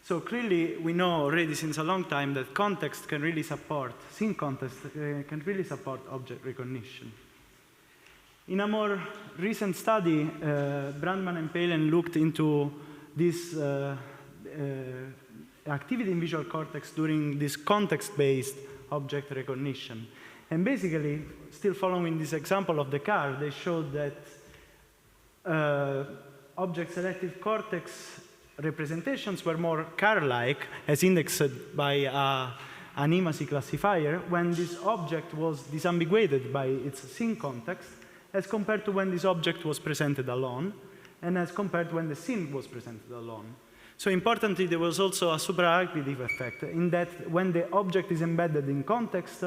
So clearly, we know already since a long time that context can really support, scene context can really support object recognition. In a more recent study, Brandman and Palin looked into this activity in visual cortex during this context-based object recognition. And basically, still following this example of the car, they showed that object selective cortex representations were more car-like, as indexed by an imacy classifier, when this object was disambiguated by its scene context, as compared to when this object was presented alone, and as compared to when the scene was presented alone. So importantly, there was also a superadditive effect, in that when the object is embedded in context,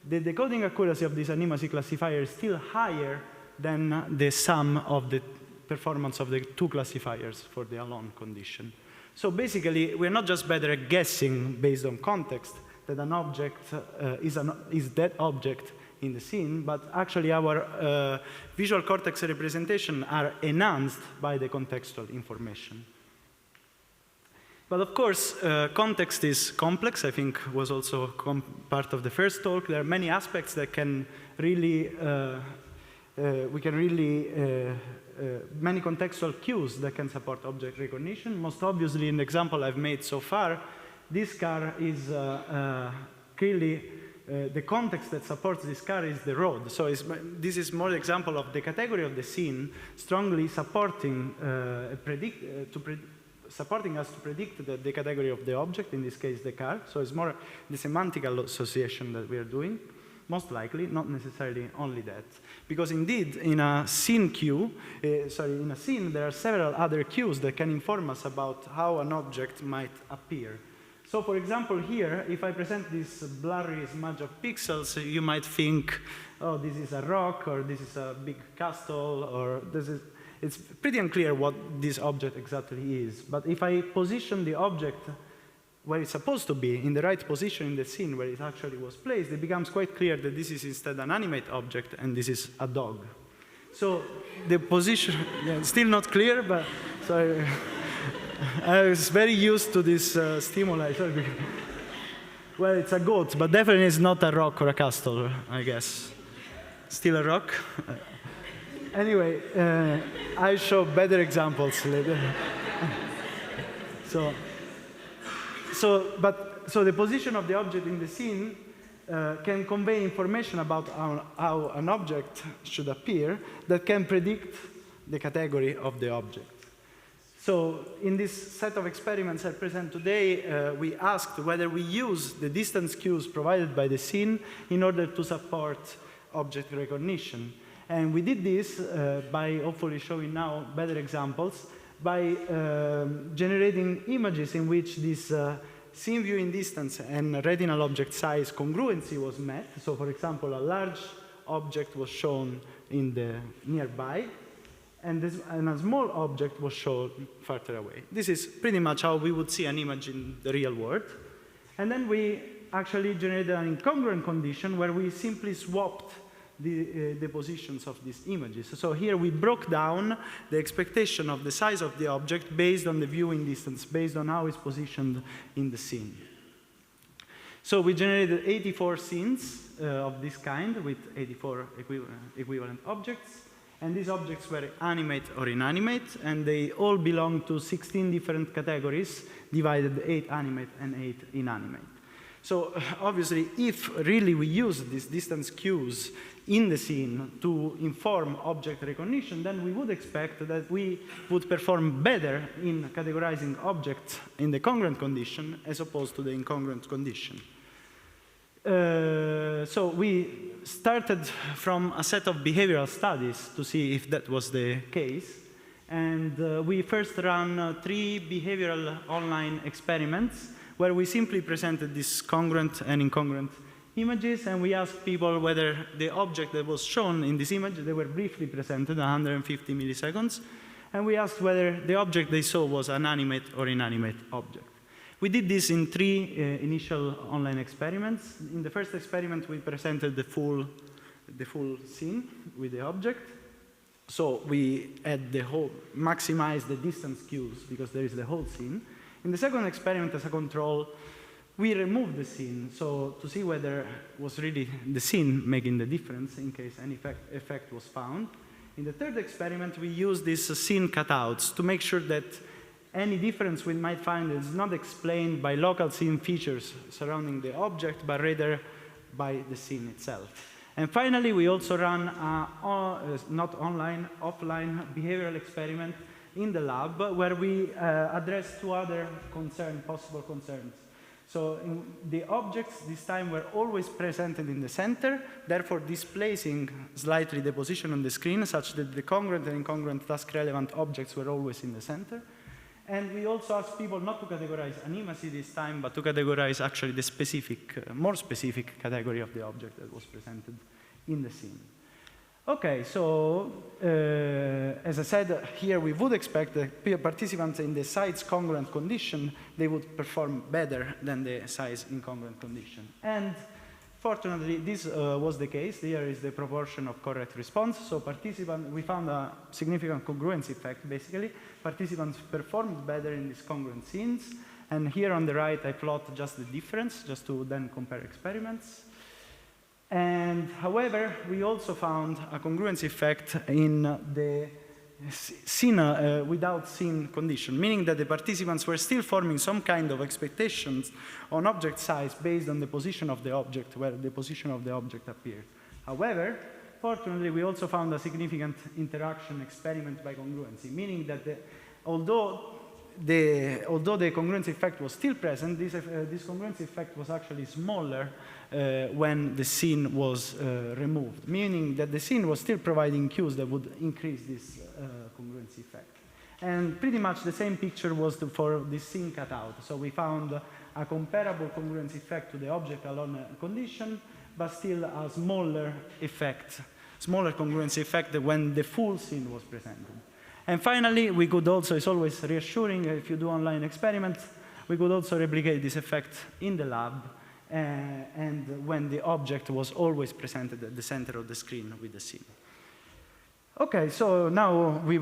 the decoding accuracy of this animacy classifier is still higher than the sum of the performance of the two classifiers for the alone condition. So basically, we're not just better at guessing based on context that an object is that object in the scene, but actually our visual cortex representation are enhanced by the contextual information. But of course, context is complex. I think was also part of the first talk. There are many aspects that can really, many contextual cues that can support object recognition. Most obviously, in the example I've made so far, this car is clearly, the context that supports this car is the road. So this is more example of the category of the scene strongly supporting, supporting us to predict the category of the object, in this case the car. So it's more the semantic association that we are doing, most likely, not necessarily only that. Because indeed, in a scene cue, in a scene, there are several other cues that can inform us about how an object might appear. So for example, here, if I present this blurry smudge of pixels, you might think, oh, this is a rock, or this is a big castle, or this is. It's pretty unclear what this object exactly is. But if I position the object where it's supposed to be, in the right position in the scene where it actually was placed, it becomes quite clear that this is instead an animate object and this is a dog. So the position, yeah, still not clear, but sorry. I was very used to this stimuli. Sorry. Well, it's a goat, but definitely it's not a rock or a castle, I guess. Still a rock? Anyway, I show better examples later. So the position of the object in the scene can convey information about how an object should appear that can predict the category of the object. So in this set of experiments I present today, we asked whether we use the distance cues provided by the scene in order to support object recognition. And we did this by hopefully showing now better examples by generating images in which this scene viewing distance and retinal object size congruency was met. So for example, a large object was shown in the nearby, and a small object was shown further away. This is pretty much how we would see an image in the real world. And then we actually generated an incongruent condition where we simply swapped the positions of these images. So here we broke down the expectation of the size of the object based on the viewing distance, based on how it's positioned in the scene. So we generated 84 scenes of this kind with 84 equivalent objects. And these objects were animate or inanimate, and they all belong to 16 different categories, divided 8 animate and 8 inanimate. So obviously, if really we use these distance cues in the scene to inform object recognition, then we would expect that we would perform better in categorizing objects in the congruent condition as opposed to the incongruent condition. So we started from a set of behavioral studies to see if that was the case. And we first ran 3 behavioral online experiments where we simply presented these congruent and incongruent images, and we asked people whether the object that was shown in this image, they were briefly presented, 150 milliseconds, and we asked whether the object they saw was an animate or inanimate object. We did this in 3 initial online experiments. In the first experiment, we presented the full scene with the object. So we had maximized the distance cues because there is the whole scene. In the second experiment, as a control, we removed the scene, so to see whether it was really the scene making the difference in case any effect was found. In the third experiment, we used these scene cutouts to make sure that any difference we might find is not explained by local scene features surrounding the object, but rather by the scene itself. And finally, we also ran a not online, offline behavioral experiment in the lab where we addressed 2 other possible concerns. So the objects this time were always presented in the center, therefore displacing slightly the position on the screen such that the congruent and incongruent task-relevant objects were always in the center. And we also asked people not to categorize animacy this time, but to categorize actually the specific, more specific category of the object that was presented in the scene. Okay, so as I said, here we would expect the participants in the size congruent condition, they would perform better than the size incongruent condition. And fortunately, this was the case. Here is the proportion of correct response. So we found a significant congruency effect, basically. Participants performed better in these congruent scenes. And here on the right, I plot just the difference, just to then compare experiments. And however, we also found a congruency effect in the scene without scene condition, meaning that the participants were still forming some kind of expectations on object size based on the position of the object, where the position of the object appeared. However, fortunately, we also found a significant interaction experiment by congruency, meaning that although the congruency effect was still present, this congruency effect was actually smaller when the scene was removed, meaning that the scene was still providing cues that would increase this congruency effect. And pretty much the same picture was for the scene cutout. So we found a comparable congruency effect to the object alone condition, but still a smaller congruency effect when the full scene was presented. And finally, we could also, it's always reassuring if you do online experiments, we could also replicate this effect in the lab and when the object was always presented at the center of the screen with the scene. Okay, so now we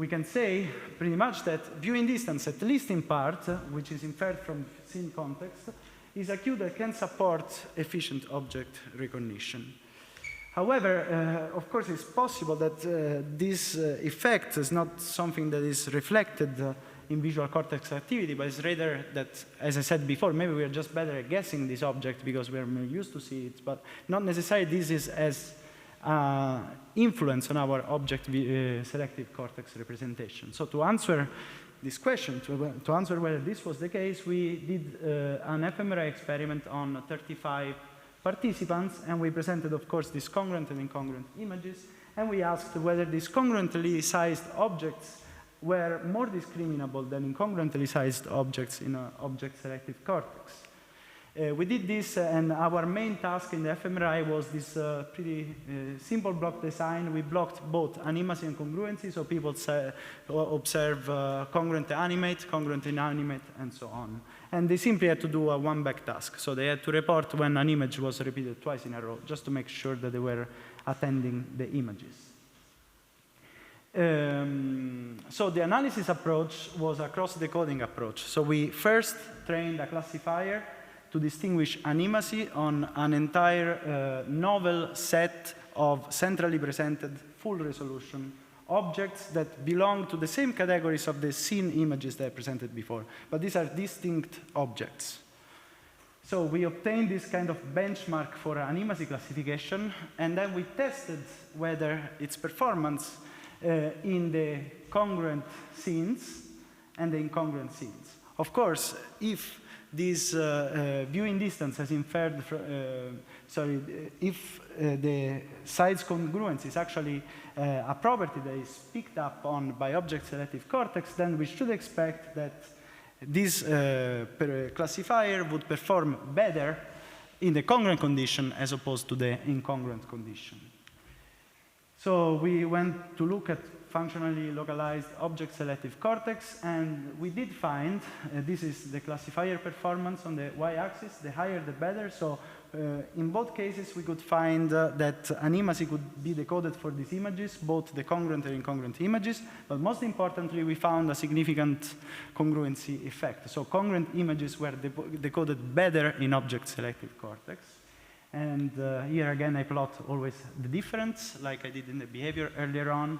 can say pretty much that viewing distance, at least in part, which is inferred from scene context, is a queue that can support efficient object recognition. However, of course, it's possible that this effect is not something that is reflected in visual cortex activity, but it's rather that, as I said before, maybe we are just better at guessing this object because we are more used to see it, but not necessarily this is as influence on our object selective cortex representation. So to answer this question, to answer whether this was the case, we did an fMRI experiment on 35 participants, and we presented, of course, these congruent and incongruent images, and we asked whether these congruently sized objects were more discriminable than incongruently sized objects in an object selective cortex. We did this, and our main task in the fMRI was this pretty simple block design. We blocked both animacy and congruency, so people observe congruent animate, congruent inanimate, and so on. And they simply had to do a one-back task. So they had to report when an image was repeated twice in a row, just to make sure that they were attending the images. So the analysis approach was a cross-decoding approach. So we first trained a classifier to distinguish animacy on an entire novel set of centrally presented full-resolution objects that belong to the same categories of the scene images that I presented before, but these are distinct objects. So we obtained this kind of benchmark for animacy classification, and then we tested whether its performance in the congruent scenes and the incongruent scenes. Of course, if this viewing distance has inferred, if the size congruence is actually a property that is picked up on by object selective cortex, then we should expect that this classifier would perform better in the congruent condition as opposed to the incongruent condition. So we went to look at functionally localized object selective cortex, and we did find, this is the classifier performance on the y-axis, the higher the better. So in both cases we could find that animacy could be decoded for these images, both the congruent and incongruent images, but most importantly we found a significant congruency effect. So congruent images were decoded better in object selective cortex. And here again I plot always the difference, like I did in the behavior earlier on.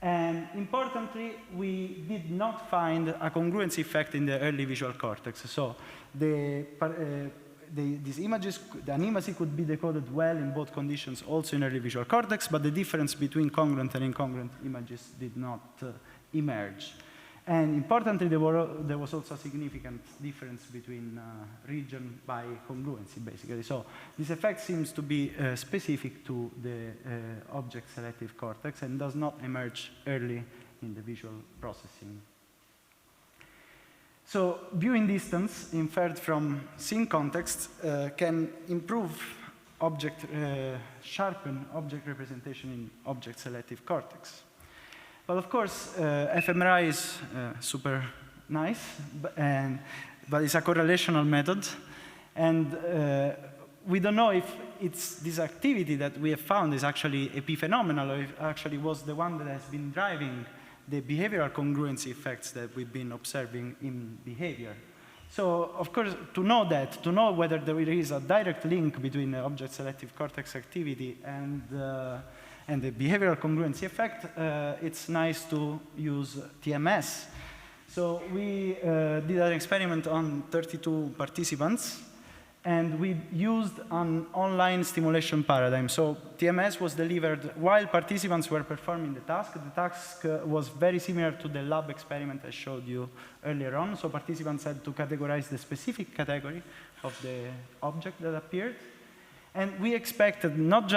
And importantly, we did not find a congruency effect in the early visual cortex. So these images, the animacy could be decoded well in both conditions, also in early visual cortex, but the difference between congruent and incongruent images did not emerge. And importantly, there was also a significant difference between region by congruency, basically. So this effect seems to be specific to the object selective cortex and does not emerge early in the visual processing. So viewing distance inferred from scene context can improve sharpen object representation in object selective cortex. But of course, fMRI is super nice, but it's a correlational method. And we don't know if this activity that we have found is actually epiphenomenal, or if it actually was the one that has been driving the behavioral congruency effects that we've been observing in behavior. So, of course, to know whether there is a direct link between the object selective cortex activity and the behavioral congruency effect, it's nice to use TMS. So we did an experiment on 32 participants, and we used an online stimulation paradigm. So TMS was delivered while participants were performing the task. The task was very similar to the lab experiment I showed you earlier on. So participants had to categorize the specific category of the object that appeared. And we expected not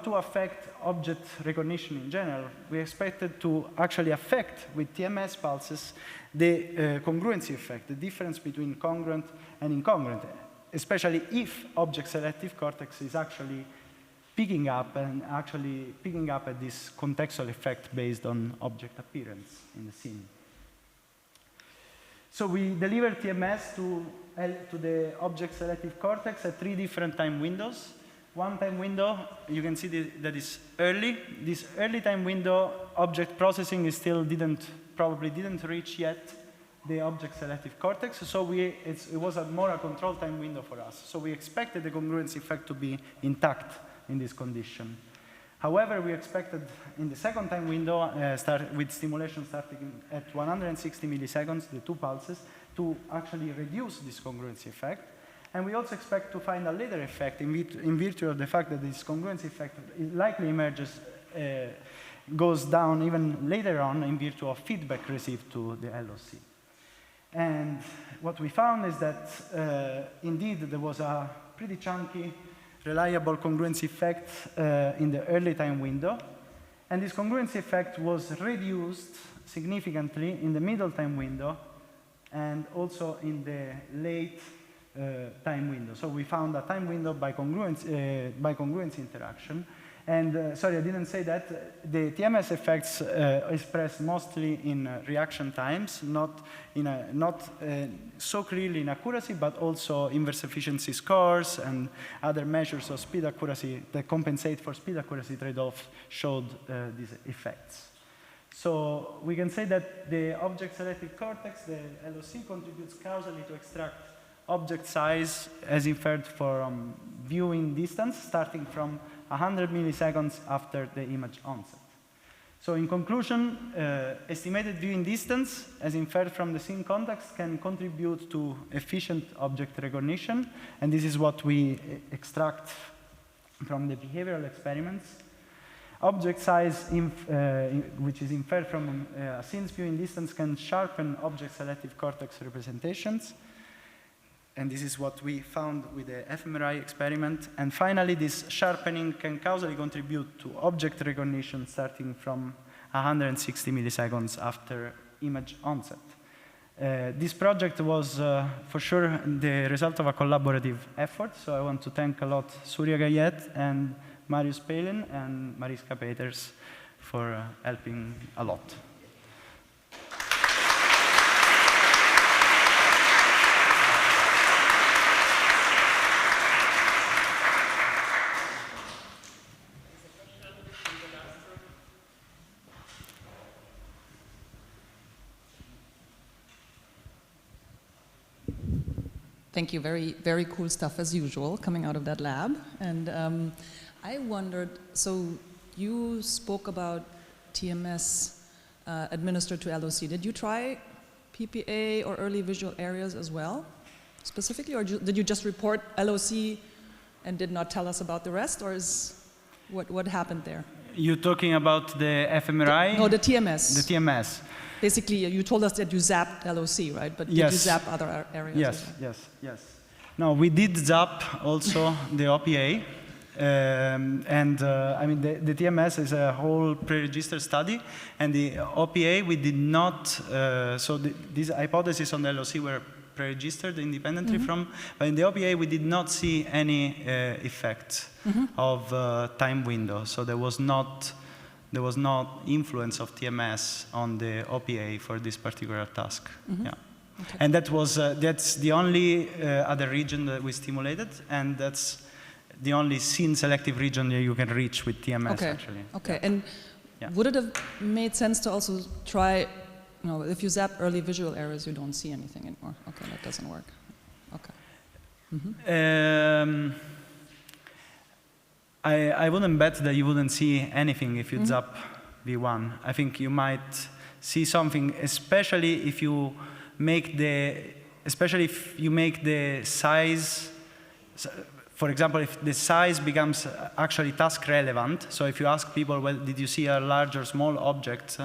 to affect object recognition in general, we expected to actually affect with TMS pulses the congruency effect, the difference between congruent and incongruent, especially if object selective cortex is actually picking up at this contextual effect based on object appearance in the scene. So we delivered TMS to the object selective cortex at 3 different time windows. one time window, you can see that is early. This early time window, object processing is still probably didn't reach yet the object selective cortex, so it was more a control time window for us. So we expected the congruency effect to be intact in this condition. However, we expected in the second time window, with stimulation starting at 160 milliseconds, the 2 pulses, to actually reduce this congruency effect. And we also expect to find a later effect in virtue of the fact that this congruency effect likely emerges, goes down even later on in virtue of feedback received to the LOC. And what we found is that indeed there was a pretty chunky, reliable congruency effect in the early time window. And this congruency effect was reduced significantly in the middle time window and also in the late time window. So we found a time window by congruency interaction. And sorry, I didn't say that. The TMS effects expressed mostly in reaction times, not so clearly in accuracy, but also inverse efficiency scores and other measures of speed accuracy that compensate for speed accuracy trade-off showed these effects. So we can say that the object selective cortex, the LOC, contributes causally to extract object size as inferred from viewing distance, starting from 100 milliseconds after the image onset. So in conclusion, estimated viewing distance, as inferred from the scene context, can contribute to efficient object recognition, and this is what we extract from the behavioral experiments. Object size, which is inferred from a scene's viewing distance, can sharpen object selective cortex representations. And this is what we found with the fMRI experiment. And finally, this sharpening can causally contribute to object recognition starting from 160 milliseconds after image onset. This project was, for sure, the result of a collaborative effort. So I want to thank a lot Surya Gayet and Marius Palin and Mariska Peters for helping a lot. Thank you. Very, very cool stuff as usual coming out of that lab. And I wondered, so you spoke about TMS administered to LOC. Did you try PPA or early visual areas as well, specifically, or did you just report LOC and did not tell us about the rest, or is what happened there? You're talking about the fMRI? No, the TMS. The TMS. Basically, you told us that you zapped LOC, right? But did you zap other areas? Yes. No, we did zap also the OPA. I mean, the TMS is a whole pre-registered study, and the OPA we did not, so these hypotheses on the LOC were pre-registered independently from, but in the OPA we did not see any effect of time window, so there was not influence of TMS on the OPA for this particular task. Yeah. Okay. And that was, that's the only other region that we stimulated, and that's the only scene selective region that you can reach with TMS, actually. Okay, and would it have made sense to also try, if you zap early visual areas, you don't see anything anymore? Okay, that doesn't work. Okay. I wouldn't bet that you wouldn't see anything if you zap V1. I think you might see something, especially if you make the size. For example, if the size becomes actually task relevant, so if you ask people, well, did you see a large or small object,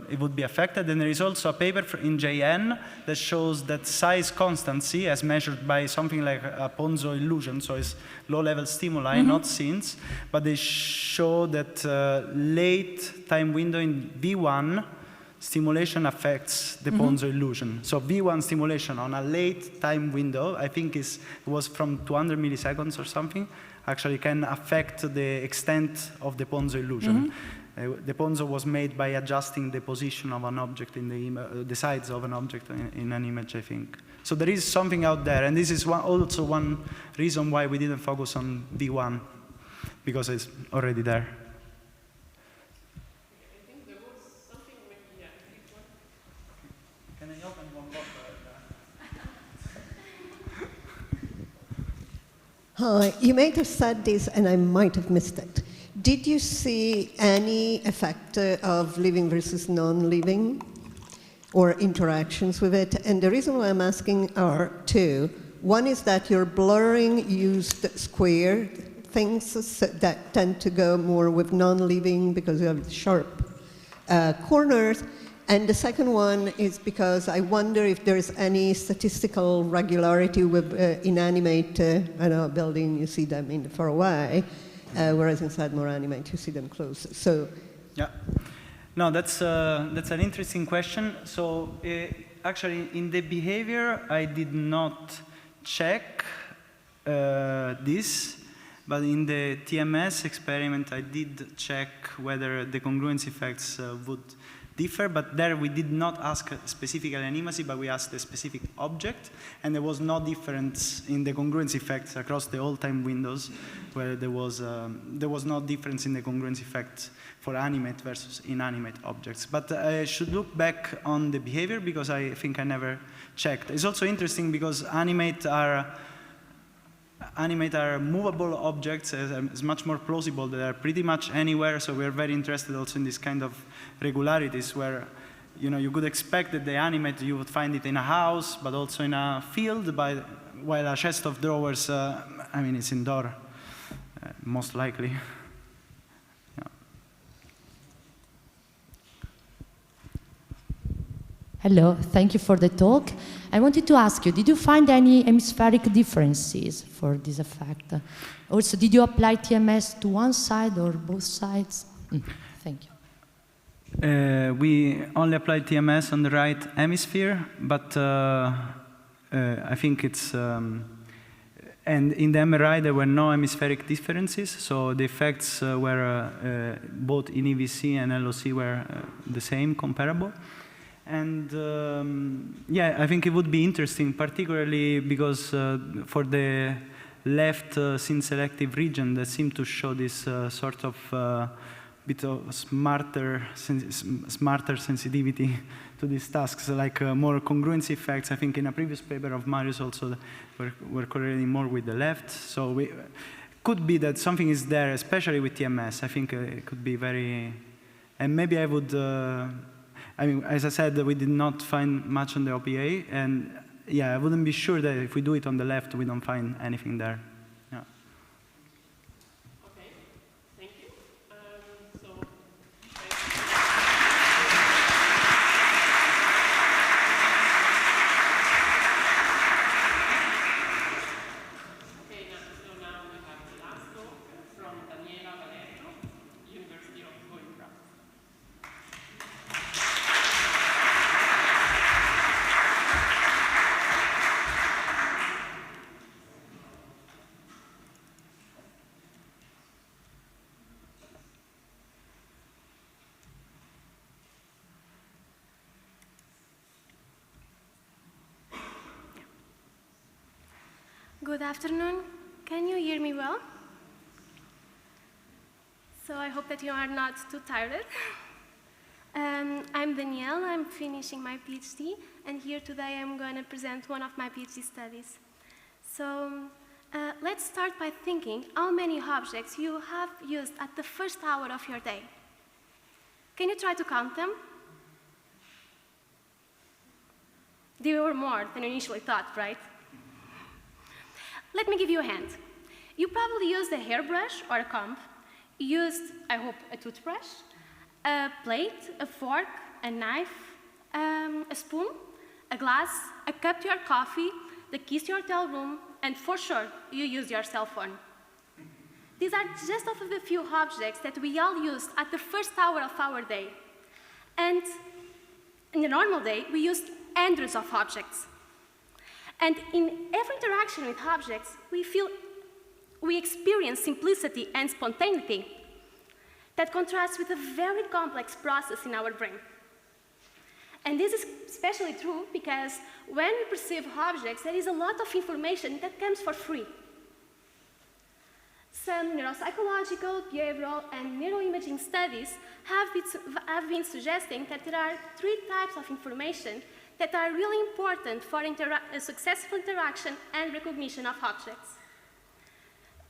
it would be affected. And there is also a paper in JN that shows that size constancy, as measured by something like a Ponzo illusion, so it's low-level stimuli, not scenes, but they show that late time window in V1 stimulation affects the Ponzo illusion. So V1 stimulation on a late time window, I think it was from 200 milliseconds or something, actually can affect the extent of the Ponzo illusion. The Ponzo was made by adjusting the position of an object in the sides of an object in an image, I think. So there is something out there, and this is also one reason why we didn't focus on V1, because it's already there. I think there was something with, yeah, before. Can I open one more? Hi, you might have said this and I might have missed it. Did you see any effect of living versus non-living or interactions with it? And the reason why I'm asking are two. One is that you're blurring used square things that tend to go more with non-living because you have sharp corners. And the second one is because I wonder if there's any statistical regularity with inanimate building, you see them far away, whereas inside more animate, you see them close. So, yeah, no, that's an interesting question. So actually, in the behavior, I did not check this, but in the TMS experiment, I did check whether the congruence effects would differ, but there we did not ask a specific animacy, but we asked a specific object, and there was no difference in the congruence effects across the whole time windows, where there was no difference in the congruence effect for animate versus inanimate objects. But I should look back on the behavior because I think I never checked. It's also interesting because animate are movable objects. It's much more plausible. They are pretty much anywhere, so we're very interested also in this kind of regularities where you could expect that the animate, you would find it in a house, but also in a field, while a chest of drawers, it's indoor, most likely. Yeah. Hello, thank you for the talk. I wanted to ask you, did you find any hemispheric differences for this effect? Also, did you apply TMS to one side or both sides? Thank you. We only applied TMS on the right hemisphere, but I think it's, and in the MRI there were no hemispheric differences, so the effects were both in EVC and LOC were the same, comparable. And yeah, I think it would be interesting, particularly because for the left scene-selective region that seemed to show this sort of bit of smarter sensitivity to these tasks, like more congruency effects. I think in a previous paper of Marius also were correlating more with the left. So could be that something is there, especially with TMS. I think it could be very, and maybe I would, as I said, we did not find much on the OPA, and yeah, I wouldn't be sure that if we do it on the left, we don't find anything there. Yeah. Okay, thank you. So now we have the last talk from Daniela Valerno, University of Coimbra. Good afternoon. Can you hear me well? So I hope that you are not too tired. I'm Danielle, I'm finishing my PhD, and here today I'm going to present one of my PhD studies. So let's start by thinking how many objects you have used at the first hour of your day. Can you try to count them? There were more than you initially thought, right? Let me give you a hint. You probably used a hairbrush or a comb. You used, I hope, a toothbrush, a plate, a fork, a knife, a spoon, a glass, a cup to your coffee, the keys to your hotel room, and for sure, you used your cell phone. These are just of the few objects that we all used at the first hour of our day. And in a normal day, we used hundreds of objects. And in every interaction with objects, we experience simplicity and spontaneity that contrasts with a very complex process in our brain. And this is especially true because when we perceive objects, there is a lot of information that comes for free. Some neuropsychological, behavioral, and neuroimaging studies have been suggesting that there are 3 types of information that are really important for successful interaction and recognition of objects.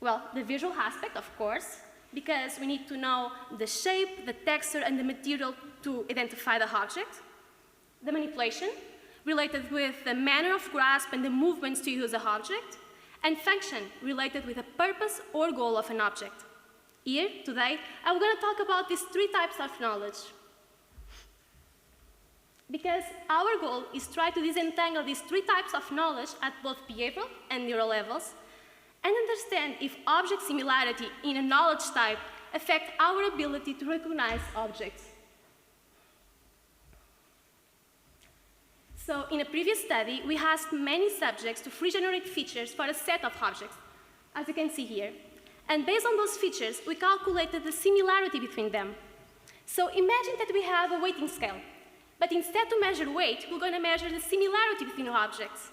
Well, the visual aspect, of course, because we need to know the shape, the texture, and the material to identify the object. The manipulation, related with the manner of grasp and the movements to use the object. And function, related with the purpose or goal of an object. Here, today, I'm going to talk about these 3 types of knowledge. Because our goal is to try to disentangle these 3 types of knowledge at both behavioral and neural levels, and understand if object similarity in a knowledge type affect our ability to recognize objects. So in a previous study, we asked many subjects to free generate features for a set of objects, as you can see here. And based on those features, we calculated the similarity between them. So imagine that we have a weighting scale, but instead to measure weight, we're going to measure the similarity between objects.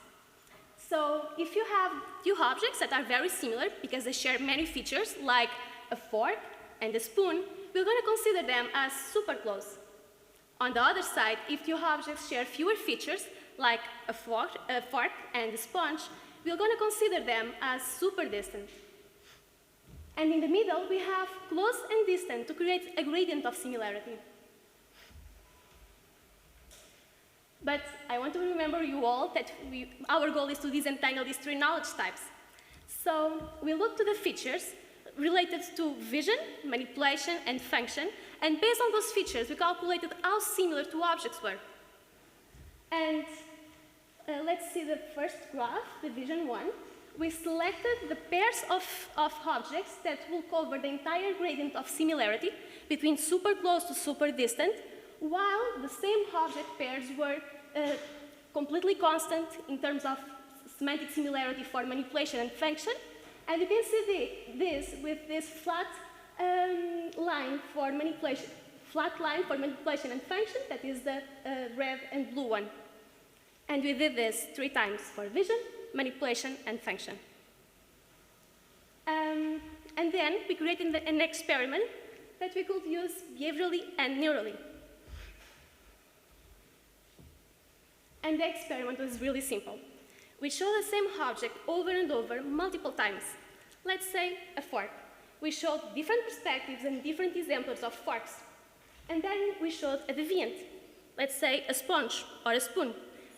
So if you have 2 objects that are very similar because they share many features, like a fork and a spoon, we're going to consider them as super close. On the other side, if 2 objects share fewer features, like a fork and a sponge, we're going to consider them as super distant. And in the middle, we have close and distant to create a gradient of similarity. But I want to remember you all that our goal is to disentangle these 3 knowledge types. So we look to the features related to vision, manipulation, and function, and based on those features, we calculated how similar 2 objects were. And let's see the first graph, the vision one. We selected the pairs of objects that will cover the entire gradient of similarity between super close to super distant, while the same object pairs were completely constant in terms of semantic similarity for manipulation and function. And you can see this with this flat line for manipulation and function, that is the red and blue one. And we did this 3 times for vision, manipulation, and function. And then we created an experiment that we could use behaviorally and neurally. And the experiment was really simple. We showed the same object over and over multiple times. Let's say a fork. We showed different perspectives and different examples of forks. And then we showed a deviant. Let's say a sponge or a spoon.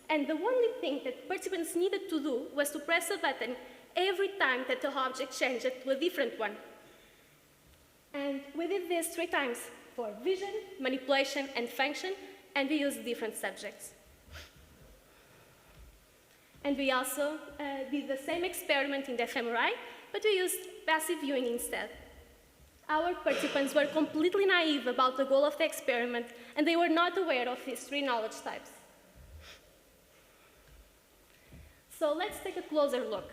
And the only thing that participants needed to do was to press a button every time that the object changed to a different one. And we did this 3 times for vision, manipulation, and function, and we used different subjects. And we also did the same experiment in the fMRI, but we used passive viewing instead. Our participants were completely naive about the goal of the experiment, and they were not aware of these 3 knowledge types. So let's take a closer look.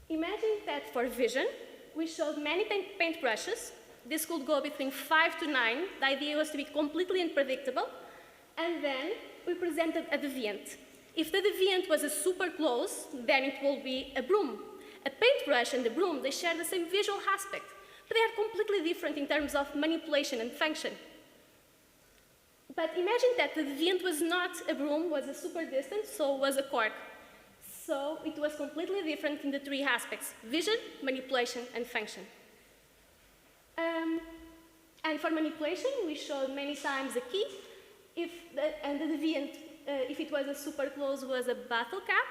Imagine that for vision, we showed many paintbrushes. This could go between 5 to 9. The idea was to be completely unpredictable. And then we presented a deviant. If the deviant was a super close, then it will be a broom. A paintbrush and a broom, they share the same visual aspect, but they are completely different in terms of manipulation and function. But imagine that the deviant was not a broom, was a super distant, so was a cork. So it was completely different in the 3 aspects: vision, manipulation, and function. And for manipulation, we showed many times a key, and the deviant, if it was a super close, was a bottle cap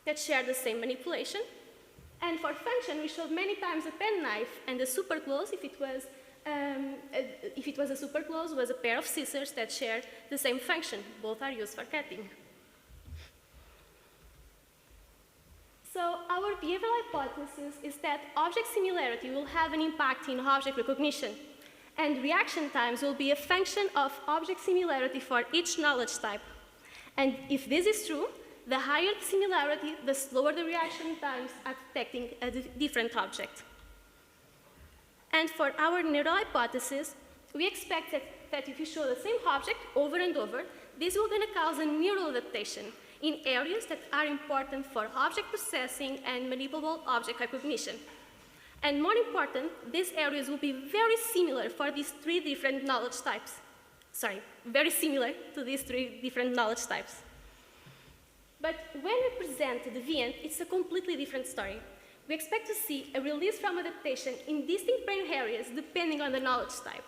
that shared the same manipulation. And for function, we showed many times a penknife, and the super close, if it was a super close, was a pair of scissors that shared the same function. Both are used for cutting. So our behavioral hypothesis is that object similarity will have an impact in object recognition, and reaction times will be a function of object similarity for each knowledge type. And if this is true, the higher the similarity, the slower the reaction times at detecting a different object. And for our neural hypothesis, we expect that if you show the same object over and over, this will going to cause a neural adaptation in areas that are important for object processing and manipulable object recognition. And more important, these areas will be very similar for these three different knowledge types. Sorry, very similar to these three different knowledge types. But when we present the deviant, it's a completely different story. We expect to see a release from adaptation in distinct brain areas depending on the knowledge type.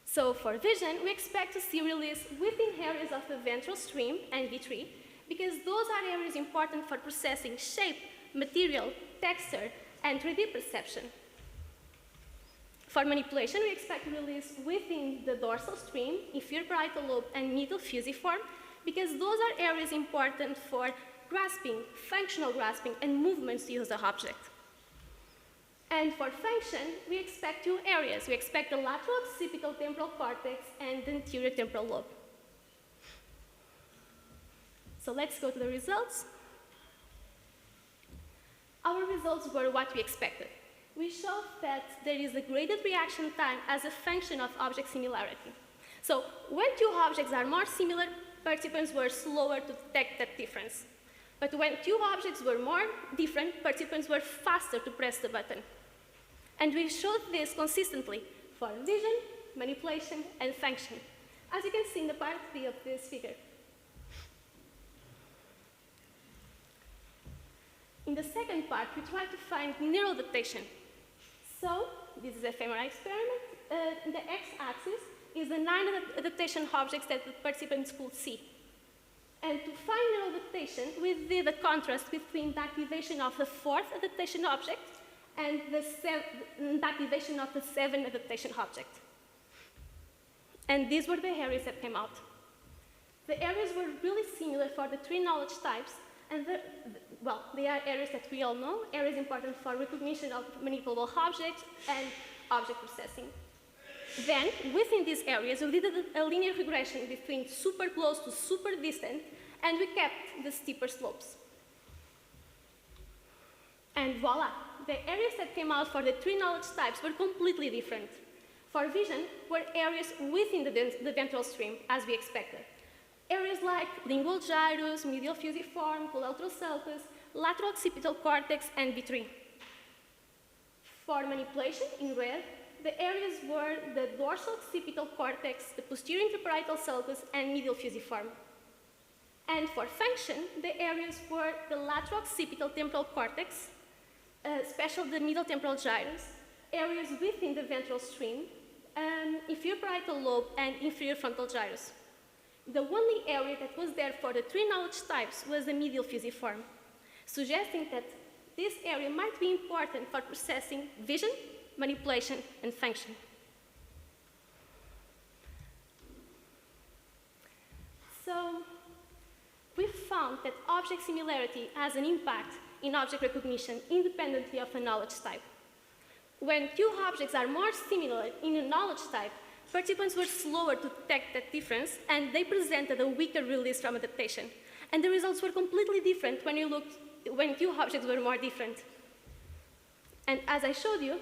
So for vision, we expect to see release within areas of the ventral stream and V3, because those are areas important for processing shape, material, texture, and 3D perception. For manipulation, we expect to release within the dorsal stream, inferior parietal lobe, and medial fusiform, because those are areas important for grasping, functional grasping, and movements to use the object. And for function, we expect two areas. We expect the lateral occipital temporal cortex and the anterior temporal lobe. So let's go to the results. Our results were what we expected. We showed that there is a graded reaction time as a function of object similarity. So when two objects are more similar, participants were slower to detect that difference. But when two objects were more different, participants were faster to press the button. And we showed this consistently for vision, manipulation, and function, as you can see in the part B of this figure. In the second part, we tried to find neural adaptation. So this is a fMRI experiment. The x-axis is the 9 adaptation objects that the participants could see. And to find neural adaptation, we did a contrast between the activation of the 4th adaptation object and the activation of the 7th adaptation object. And these were the areas that came out. The areas were really similar for the three knowledge types, and well, they are areas that we all know, areas important for recognition of manipulable objects and object processing. Then, within these areas, we did a linear regression between super close to super distant, and we kept the steeper slopes. And voila, the areas that came out for the three knowledge types were completely different. For vision, were areas within the ventral stream, as we expected. Areas like lingual gyrus, medial fusiform, collateral sulcus, lateral occipital cortex, and V3. For manipulation, in red, the areas were the dorsal occipital cortex, the posterior interparietal sulcus, and medial fusiform. And for function, the areas were the lateral occipital temporal cortex, especially the medial temporal gyrus, areas within the ventral stream, inferior parietal lobe, and inferior frontal gyrus. The only area that was there for the three knowledge types was the medial fusiform, suggesting that this area might be important for processing vision, manipulation, and function. So we found that object similarity has an impact in object recognition independently of the knowledge type. When two objects are more similar in a knowledge type, participants were slower to detect that difference, and they presented a weaker release from adaptation. And the results were completely different when two objects were more different. And as I showed you,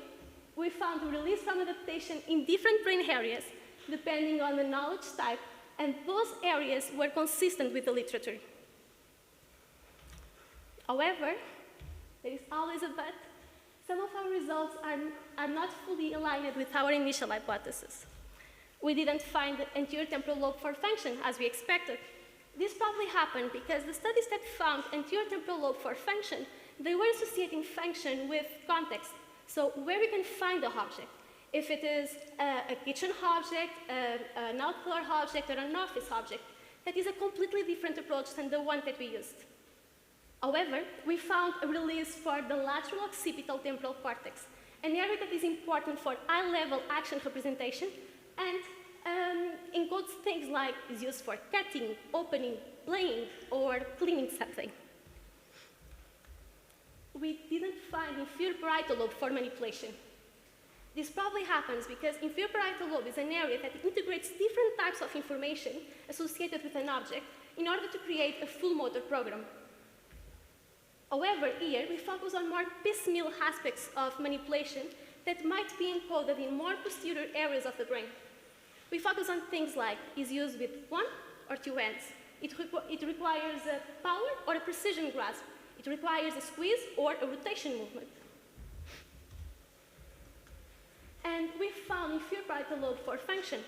we found a release from adaptation in different brain areas, depending on the knowledge type, and those areas were consistent with the literature. However, there is always a but. Some of our results are not fully aligned with our initial hypothesis. We didn't find the anterior temporal lobe for function as we expected. This probably happened because the studies that found anterior temporal lobe for function, they were associating function with context. So where we can find the object. If it is a kitchen object, an outdoor object, or an office object, that is a completely different approach than the one that we used. However, we found a release for the lateral occipital temporal cortex, an area that is important for eye-level action representation and encodes things like is used for cutting, opening, playing, or cleaning something. We didn't find inferior parietal lobe for manipulation. This probably happens because inferior parietal lobe is an area that integrates different types of information associated with an object in order to create a full motor program. However, here we focus on more piecemeal aspects of manipulation that might be encoded in more posterior areas of the brain. We focus on things like, is used with 1 or 2 hands. It requires a power or a precision grasp. It requires a squeeze or a rotation movement. And we found inferior parietal lobe for function.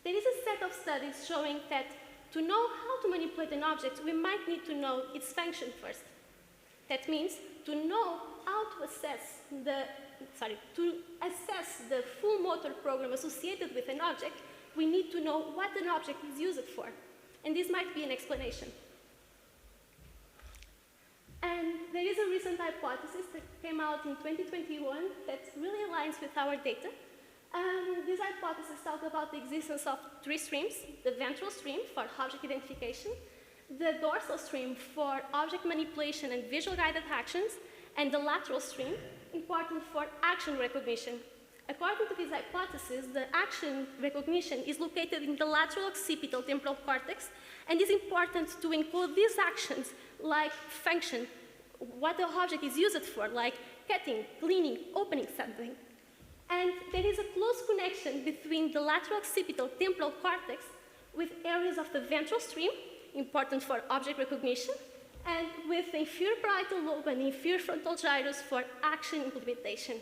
There is a set of studies showing that to know how to manipulate an object, we might need to know its function first. That means to know how to assess the full motor program associated with an object, we need to know what an object is used for. And this might be an explanation. And there is a recent hypothesis that came out in 2021 that really aligns with our data. This hypothesis talks about the existence of 3 streams: the ventral stream for object identification, the dorsal stream for object manipulation and visual guided actions, and the lateral stream, important for action recognition. According to this hypothesis, the action recognition is located in the lateral occipital temporal cortex and is important to encode these actions like function, what the object is used for, like cutting, cleaning, opening something. And there is a close connection between the lateral occipital temporal cortex with areas of the ventral stream, important for object recognition, and with the inferior parietal lobe and inferior frontal gyrus for action implementation.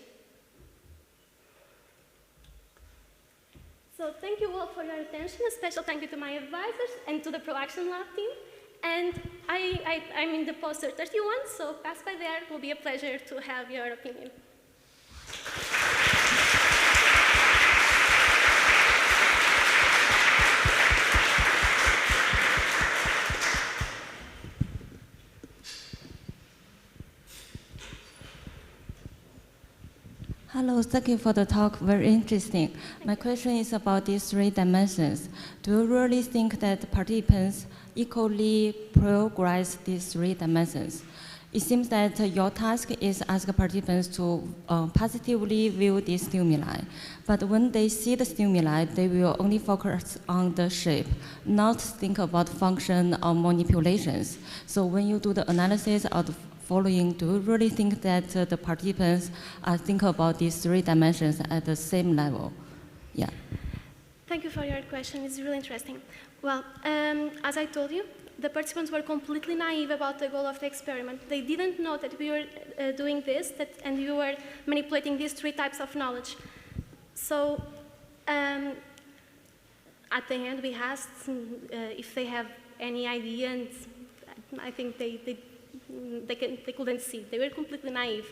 So thank you all for your attention. A special thank you to my advisors and to the Production Lab team. And I'm in the poster 31, so pass by there. It will be a pleasure to have your opinion. Hello, thank you for the talk, very interesting. My question is about these 3 dimensions. Do you really think that participants equally progress these 3 dimensions? It seems that your task is ask participants to positively view the stimuli, but when they see the stimuli, they will only focus on the shape, not think about function or manipulations. So when you do the analysis of the following, do you really think that the participants think about these 3 dimensions at the same level? Yeah. Thank you for your question. It's really interesting. Well, as I told you, the participants were completely naive about the goal of the experiment. They didn't know that we were doing this, and we were manipulating these 3 types of knowledge. So at the end, we asked if they have any idea, and I think they couldn't see. They were completely naive.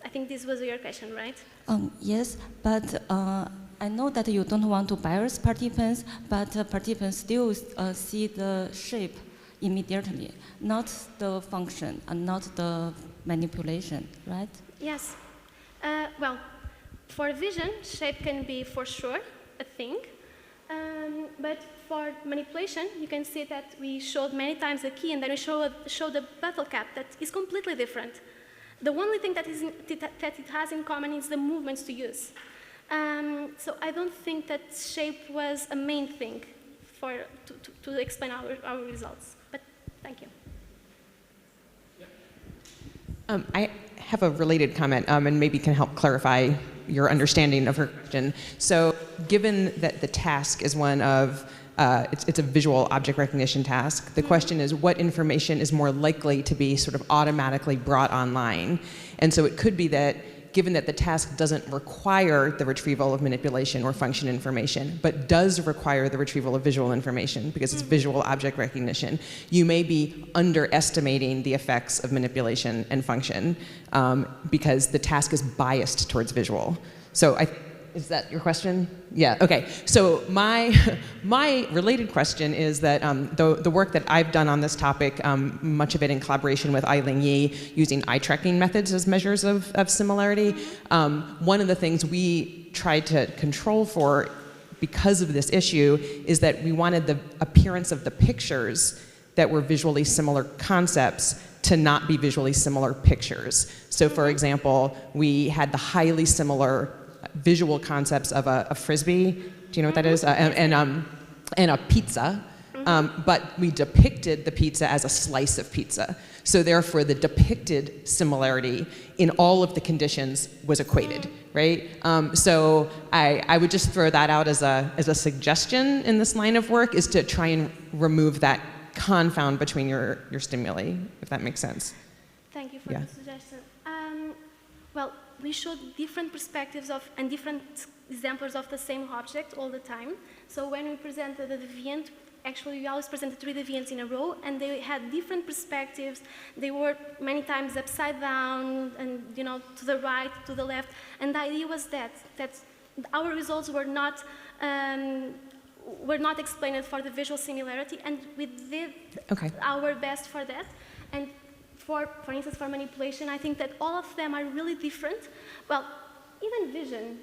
I think this was your question, right? Yes, but I know that you don't want to bias participants, but participants still see the shape immediately, not the function and not the manipulation, right? Yes. Well, for vision, shape can be for sure a thing, but for manipulation, you can see that we showed many times the key, and then we showed the bottle cap that is completely different. The only thing that it has in common is the movements to use. So I don't think that shape was a main thing to explain our results, but thank you. I have a related comment, and maybe can help clarify your understanding of her question. So given that the task is one of, it's a visual object recognition task, the question is what information is more likely to be sort of automatically brought online? And so it could be that given that the task doesn't require the retrieval of manipulation or function information, but does require the retrieval of visual information because it's visual object recognition, you may be underestimating the effects of manipulation and function because the task is biased towards visual. So is that your question? Yeah, okay. So my related question is that the work that I've done on this topic, much of it in collaboration with Eileen Yi, using eye tracking methods as measures of similarity, one of the things we tried to control for because of this issue is that we wanted the appearance of the pictures that were visually similar concepts to not be visually similar pictures. So for example, we had the highly similar visual concepts of a frisbee, do you know what that is? And a pizza, but we depicted the pizza as a slice of pizza. So therefore, the depicted similarity in all of the conditions was equated, right? So I would just throw that out as a suggestion in this line of work, is to try and remove that confound between your stimuli, if that makes sense. Thank you for the suggestion. Well, we showed different perspectives of and different examples of the same object all the time. So when we presented the deviant, actually we always presented 3 deviants in a row, and they had different perspectives. They were many times upside down and, you know, to the right, to the left. And the idea was that our results were not explained for the visual similarity, and we did our best for that. And for instance, for manipulation, I think that all of them are really different. Well, even vision.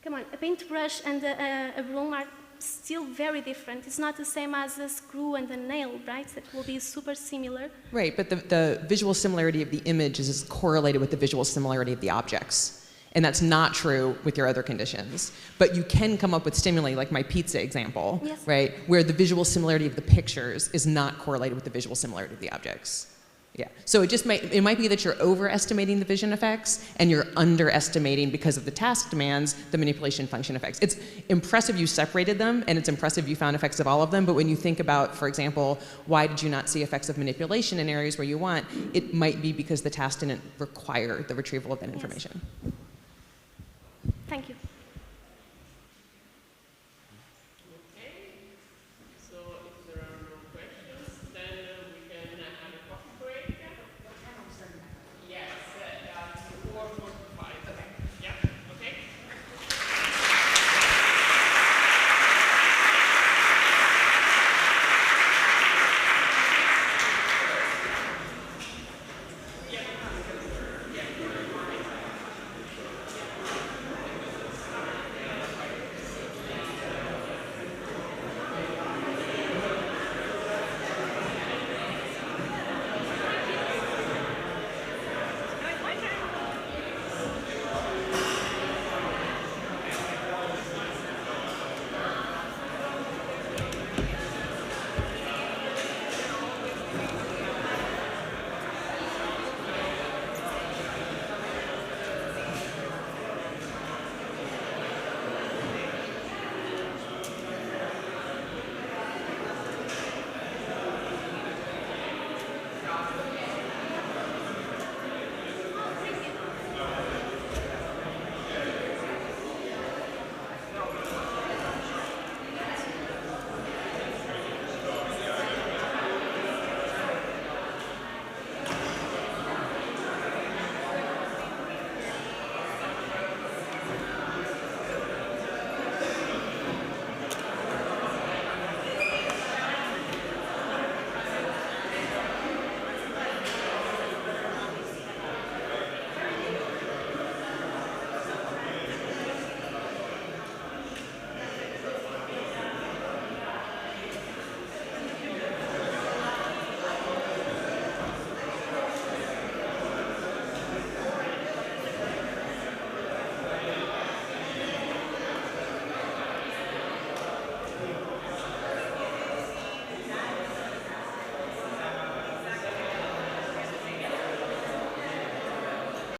Come on, a paintbrush and a broom are still very different. It's not the same as a screw and a nail, right? That will be super similar. Right, but the visual similarity of the image is correlated with the visual similarity of the objects. And that's not true with your other conditions. But you can come up with stimuli, like my pizza example, right? Where the visual similarity of the pictures is not correlated with the visual similarity of the objects. Yeah, so it might be that you're overestimating the vision effects and you're underestimating, because of the task demands, the manipulation function effects. It's impressive you separated them, and it's impressive you found effects of all of them, but when you think about, for example, why did you not see effects of manipulation in areas where you want, it might be because the task didn't require the retrieval of that information. Thank you.